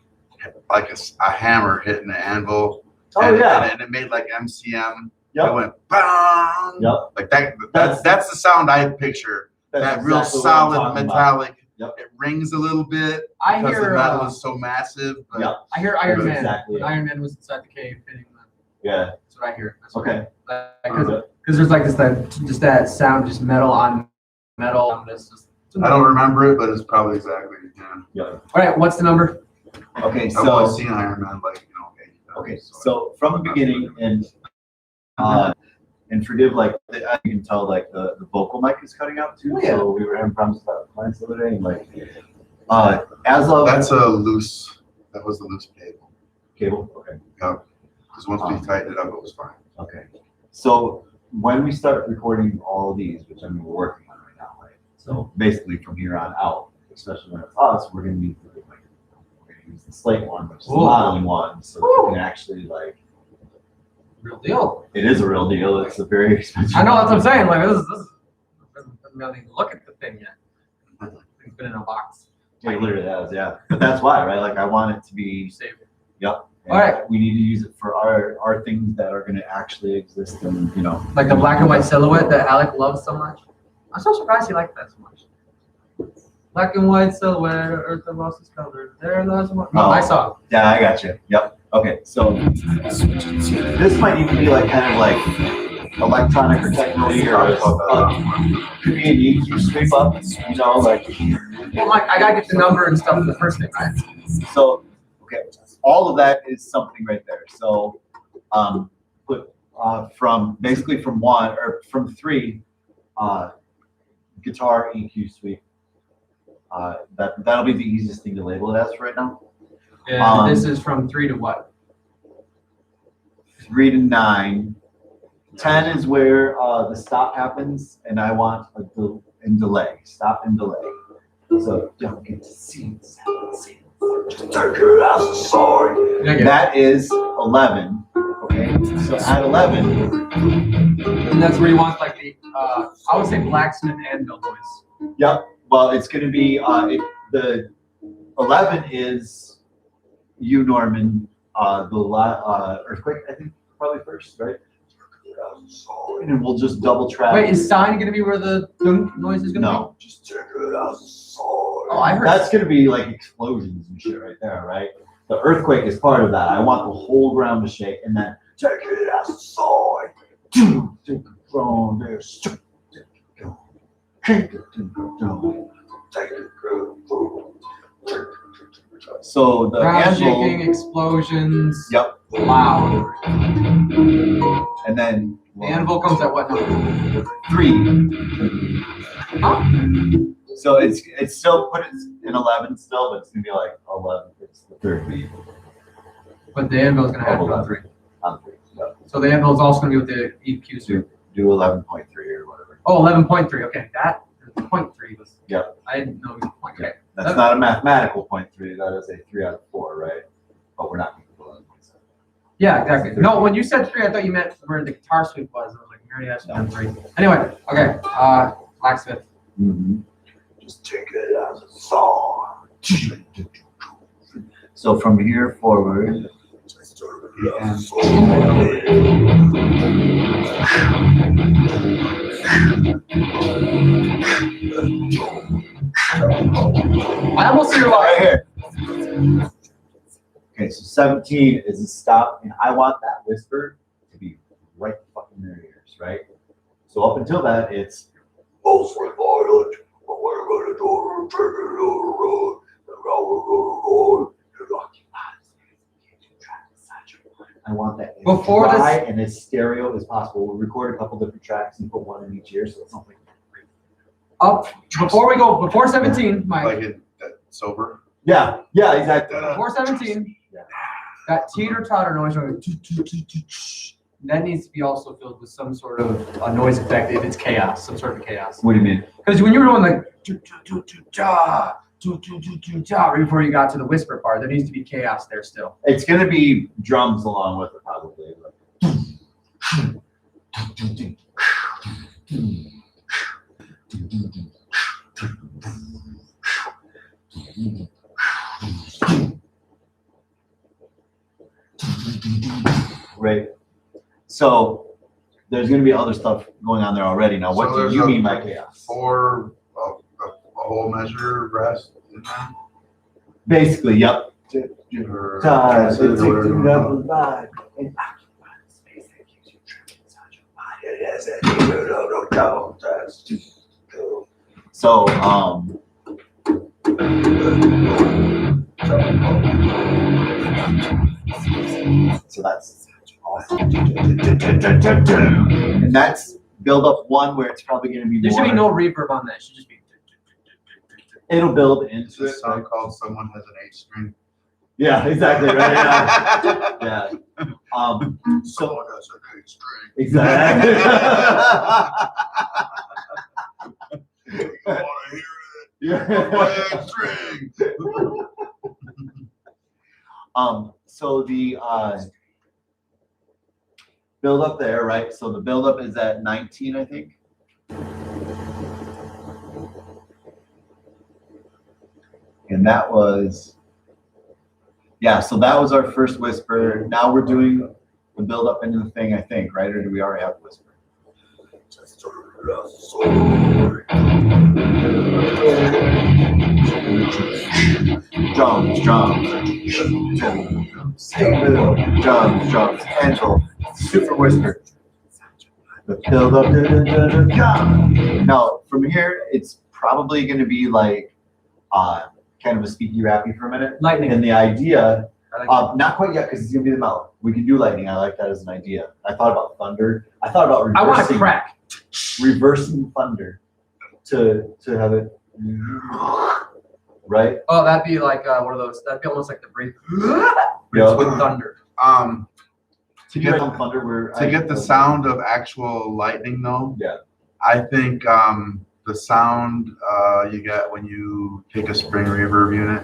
like a hammer hitting the anvil. Oh, and, yeah. and it made like MCM. Yep. It went bang. Yep. Like that's the sound I picture. That real exactly what I'm solid talking metallic. Yep. It rings a little bit I because the hear metal is so massive. But Yep. I hear Iron That's Man. exactly it. Iron Man was inside the cave hitting them. Yeah. That's what I hear. That's what Okay. Because there's like just that sound, just metal on metal. It's just, I don't remember it, but it's probably exactly, yeah. Yeah. All right, what's the number? Okay, I've always so seen Iron Man, like, you know, okay, so from the beginning and forgive, like I can tell, like the vocal mic is cutting out too. Oh, yeah. So we were having problems with that appliance the other day, and like as of that was the loose cable. cable. Okay. Yeah. Because once we tightened it up, it was fine. Okay. So when we start recording all of these, which I mean we're working on right now, right? So basically from here on out, especially when it's us, we're gonna use the slate one, which is the modeling one, so we can actually like Real deal. It is a real deal. It's a very expensive. I know that's what I'm saying. Like this is I haven't even look at the thing yet. It's been in a box. Like literally has, yeah. But that's why, right? Like I want it to be Safe. Yep. And All right. we need to use it for our things that are going to actually exist, and you know. Like the black and white silhouette that Alec loves so much. I'm so surprised he liked that so much. Black and white silhouette, Earth of Lost its color. There, that's what. Oh. I saw. Yeah, I got you. Yep. Okay, so this might even be like kind of like electronic or techno or could be an EQ sweep up, you know, like. Well, Mike, I gotta get the number and stuff for the first thing, right? So, okay, all of that is something right there. So, put from basically from 1 or from 3, guitar EQ sweep. That'll be the easiest thing to label it as right now. And this is from 3 to what? 3 to 9. 10 is where the stop happens, and I want a delay. Stop and delay. So don't get to see. That is 11. Okay, so at 11. And that's where you want like the I would say blacksmith anvil noise. Yep. Well, it's going to be the 11 is you, Norman. The earthquake, I think, probably first, right? And then we'll just double track. Wait, is sign going to be where the dunk noise is going to No. be? Oh, I heard. That's going to be like explosions and shit right there, right? The earthquake is part of that. I want the whole ground to shake, and then take it outside. Take it from there. So the ground anvil, shaking, explosions. yep, Loud. and then The anvil comes at what number? 3. Huh? So it's still put it in 11 still, but it's gonna be like 11. It's the 3rd beat. But the anvil is going to have Oh, 3. On 3. Yep. So the anvil is also going to be with the EQ sweep. Do 11.3 or whatever. Oh, 11.3. Okay, that 0.3 was. Yep. I didn't know it was point. Okay. That's not a mathematical 0.3. That is a 3 out of 4, right? But we're not going to go 11.7. Yeah, exactly. No, when you said 3, I thought you meant where the guitar sweep was. I was like, Mary has done 3. Anyway, okay. Blacksmith. Mm-hmm. Just take it as a song. So from here forward. I almost see your Right line. here. Okay, so 17 is a stop, and I want that whisper to be right fucking in their ears, right? So up until that, it's mostly violent, but we're gonna do take it on the road. I want that as Before dry this- and as stereo as possible. We'll record a couple different tracks and put one in each ear, so it's something. Before we go, before 17, Mike. Like in sober. Yeah, exactly. Before 17, Yeah. that teeter-totter noise, that needs to be also filled with some sort of a noise effect if it's chaos, some sort of chaos. What do you mean? Because when you were doing like right before you got to the whisper part, there needs to be chaos there still. It's gonna be drums along with it, probably. Right. So there's gonna be other stuff going on there already. Now, what So do there's you a- mean by chaos? Or a whole measure rest. Basically, yep. Or Time, or it's whatever. up alive and occupy the space that keeps you trapped inside your body. It is a So, so that's awesome. And that's build up 1 where it's probably going to be There should more. be no reverb on that. It should just be. It'll build It's into a it. song called Someone Has an 8 String. Yeah, exactly. Right. Yeah. Someone has an 8 string. Exactly. You want to hear Yeah. my 8 string? So the build up there, right? So the build up is at 19, I think. And that was, yeah, so that was our first whisper. Now we're doing the build up into the thing, I think, right? Or do we already have the whisper? Drums, drums, angel, super whisper. The build up, now from here, it's probably going to be like kind of a speaky rappy for a minute. Lightning. And the idea, I like not quite yet because it's going to be the mellow. We can do lightning. I like that as an idea. I thought about thunder. I thought about I want to reversing, crack. reversing thunder to have it right. Oh, that'd be like one of those. That'd be almost like the break. Yeah. With thunder. To get thunder, the sound of actual lightning though. Yeah. I think the sound you get when you take a spring reverb unit.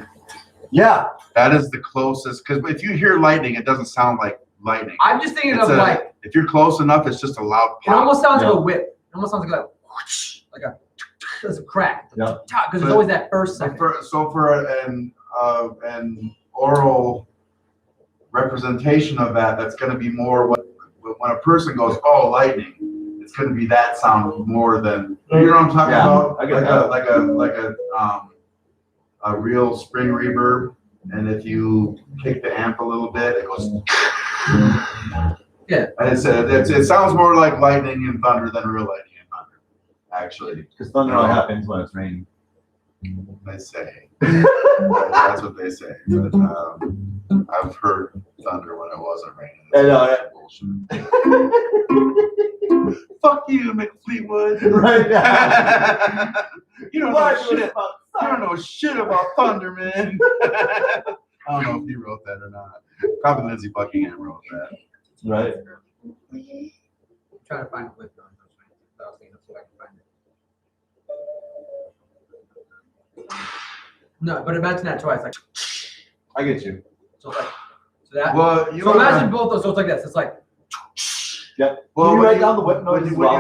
Yeah. That is the closest, because if you hear lightning, it doesn't sound like lightning. I'm just thinking It's of like, if you're close enough, it's just a loud it pop. almost sounds Yeah. like a whip. It almost sounds like a whoosh, like a there's a crack. Yeah. Because there's always that first second. So for an oral representation of that, that's going to be more when a person goes, "Oh, lightning," it's going to be that sound more than, you know what I'm talking Yeah, about? I get that. Like a real spring reverb, and if you kick the amp a little bit, it goes. Yeah. And it sounds more like lightning and thunder than real lightning and thunder, actually. Because thunder only happens when it's raining. They say. That's what they say. But I've heard thunder when it wasn't raining. I know, That's bullshit. Fuck you, McFleetwood. Right. You don't know shit about thunder, man. I don't know if he wrote that or not. Probably Lindsey Buckingham wrote that. Right. Trying to find a whip on those things. I was thinking that's what I can find it. No, but imagine that twice. Like, I get you. so like, so that. Well, So imagine both those. So it's like this. It's like. Yep. Well, Can you when write you- down the whip noise as well?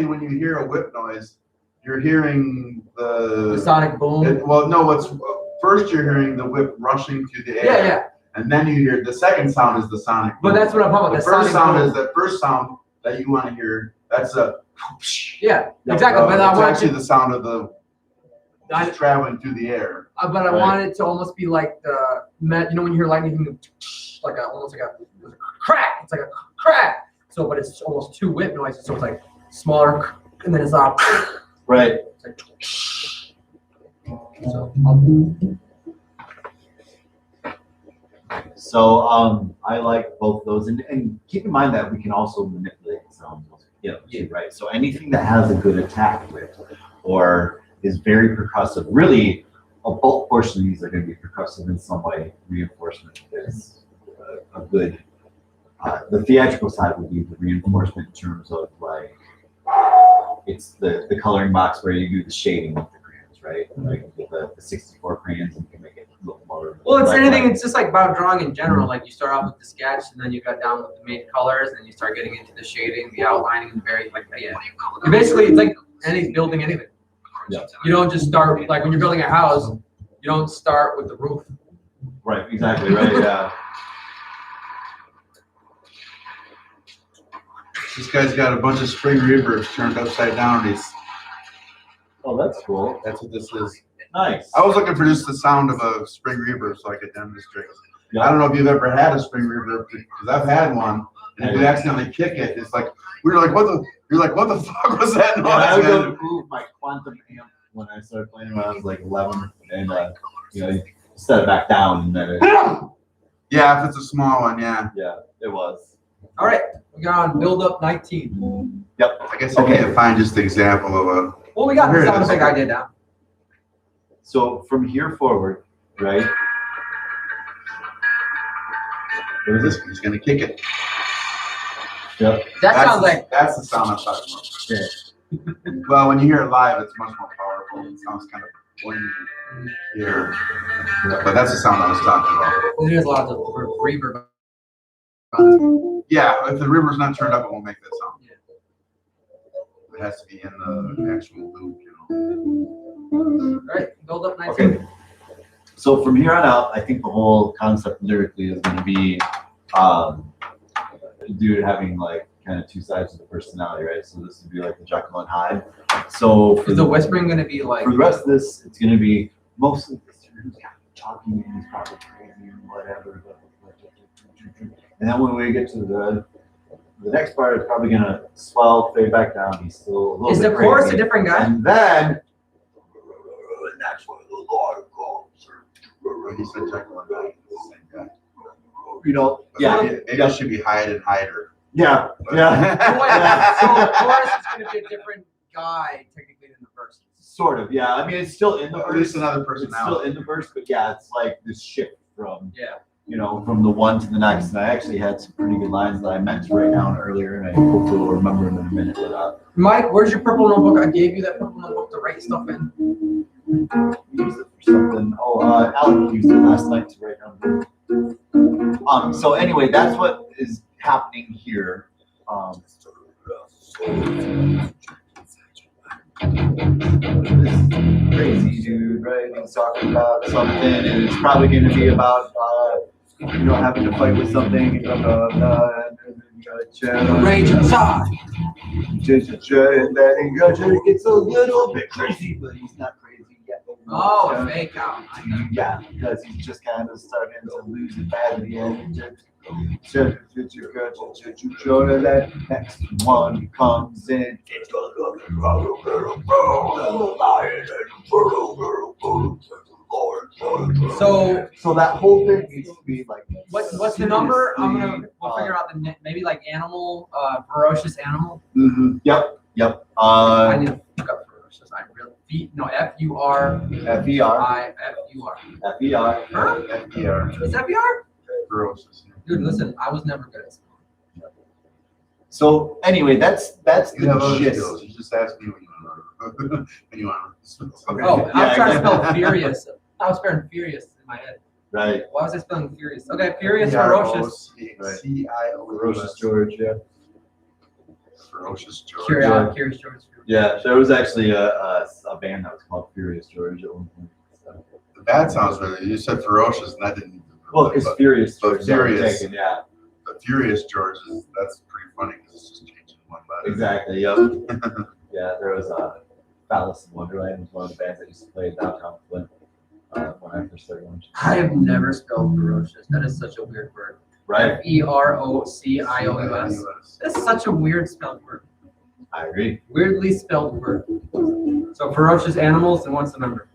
when you hear a whip noise, you're hearing The sonic boom. First you're hearing the whip rushing through the air. Yeah, yeah. And then you hear the second sound is the sonic boom. But that's what I'm talking about. The The first sonic sound boom. is the first sound that you want to hear. That's a. Yeah, exactly. But I it's want actually to. the sound of the I, traveling through the air. but I Right. want it to almost be like the, when you hear lightning, you like almost like a crack. It's like a crack. So, but it's almost two whip noises. So it's like smaller, and then it's loud. Right. It's like, so I'll do. So I like both those, and keep in mind that we can also manipulate the sound, too, right? So anything that has a good attack to it, or is very percussive, really, a bulk portion of these are going to be percussive in some way. Reinforcement is a good. The theatrical side would be the reinforcement in terms of like it's the coloring box where you do the shading with the crayons, right? Like with the 64 crayons, and you can make it look more. Well, it's like anything. that. It's just like about drawing in general. Like you start off with the sketch, and then you got down with the main colors, and you start getting into the shading, the outlining, and very like yeah. Basically, it's like building anything. Yeah. You don't just start like when you're building a house. You don't start with the roof. Right. Exactly. Right. Yeah. This guy's got a bunch of spring reverbs turned upside down. Oh, that's cool. That's what this is. Nice. I was looking for just the sound of a spring reverb so I could demonstrate. Yeah. I don't know if you've ever had a spring reverb, because I've had one, and if you accidentally kick it, it's like you're like, what the fuck was that noise? Yeah, I would man? go to move my quantum amp when I started playing when I was like 11, and you set it back down, and then Yeah, if it's a small one, yeah. it was. All right, we got on build up 19. Yep. I guess you can't find just the example of a. Well, we got Here the it sound is. effect idea down. So from here forward, right? What is this? He's gonna kick it. Yep. That sounds like That's the sound I'm talking about. Okay. Well, when you hear it live, it's much more powerful. It sounds kind of windy here, but that's the sound I was talking about. there's a lot of reverb. Yeah, if the river's not turned up, it won't make that sound. Yeah. It has to be in the actual loop, you know. All right, build up 19. Okay. So from here on out, I think the whole concept lyrically is going to be dude having like kind of two sides of the personality, right? So this would be like the Jekyll and Hyde. So for Is the whispering going to be like? for the rest of this, it's going to be mostly this dude's talking and he's probably crazy and whatever. And then when we get to the next part, it's probably going to swell, fade back down. He's still a little Is bit the chorus crazy. a different guy? And then that's where the Lord goes. When he said Jekyll and Hyde, it's the same guy. You know, But yeah, maybe it should be Hyde and Hyder. yeah, So, yeah. wait, so the chorus is going to be a different guy technically than the verse. Sort of, yeah. I mean, it's still in the At verse. least another It's still personality. in the verse, but yeah, it's like this shift from, Yeah. you know, from the one to the next. And I actually had some pretty good lines that I meant to write down earlier, and I hopefully will remember them in a minute. But Mike, where's your purple notebook? I gave you that purple notebook to write stuff in. use it for something. Oh, Alec used it last night to write down. So anyway, that's what is happening here. This crazy dude, right? He's talking about something, and it's probably going to be about, you know, having to fight with something. Rage inside. And then he gets a little bit crazy, but he's not crazy yet. Oh, fake out. Yeah, because he's just kind of starting to lose it badly. And that next one comes in. So that whole thing needs to be like. What's the number? We'll figure out maybe like animal, ferocious animal. Mm-hmm. Yep. I need to look up ferocious. I really F-U-R. F-E-R. F-U-R. F-E-R. Huh? FDR. Is F-U-R? Ferocious. Dude, listen, I was never good at spelling. So anyway, that's You have the other gist. skills. You just ask me when you want to. Oh, I was Yeah, trying to exactly. spell furious. I was spelling furious in my head. Right. Why was I spelling furious? Okay, furious, ferocious. C-I-O. Ferocious George, yeah. Ferocious George. Curious George. Yeah, there was actually a band that was called Furious George at one point. So. That sounds really. You said ferocious, and that didn't. Well, it's Furious but George. is what we're Furious. taking, yeah, But Furious George that's pretty funny because it's just changing one letter. exactly. Yep. Yeah, there was Phallus in Wonderland was one of the bands that used to play downtown Flint when I first started going. I have never spelled ferocious. That is such a weird word. Right. Ferocious. That's such a weird spelled word. I agree. Weirdly spelled word. So ferocious animals, and what's the number?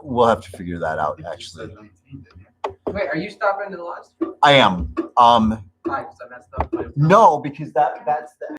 We'll have to figure that out. You Actually, said 19, didn't you? Wait, are you stopping to the last? I am. Hi, because I messed up. No, because that's the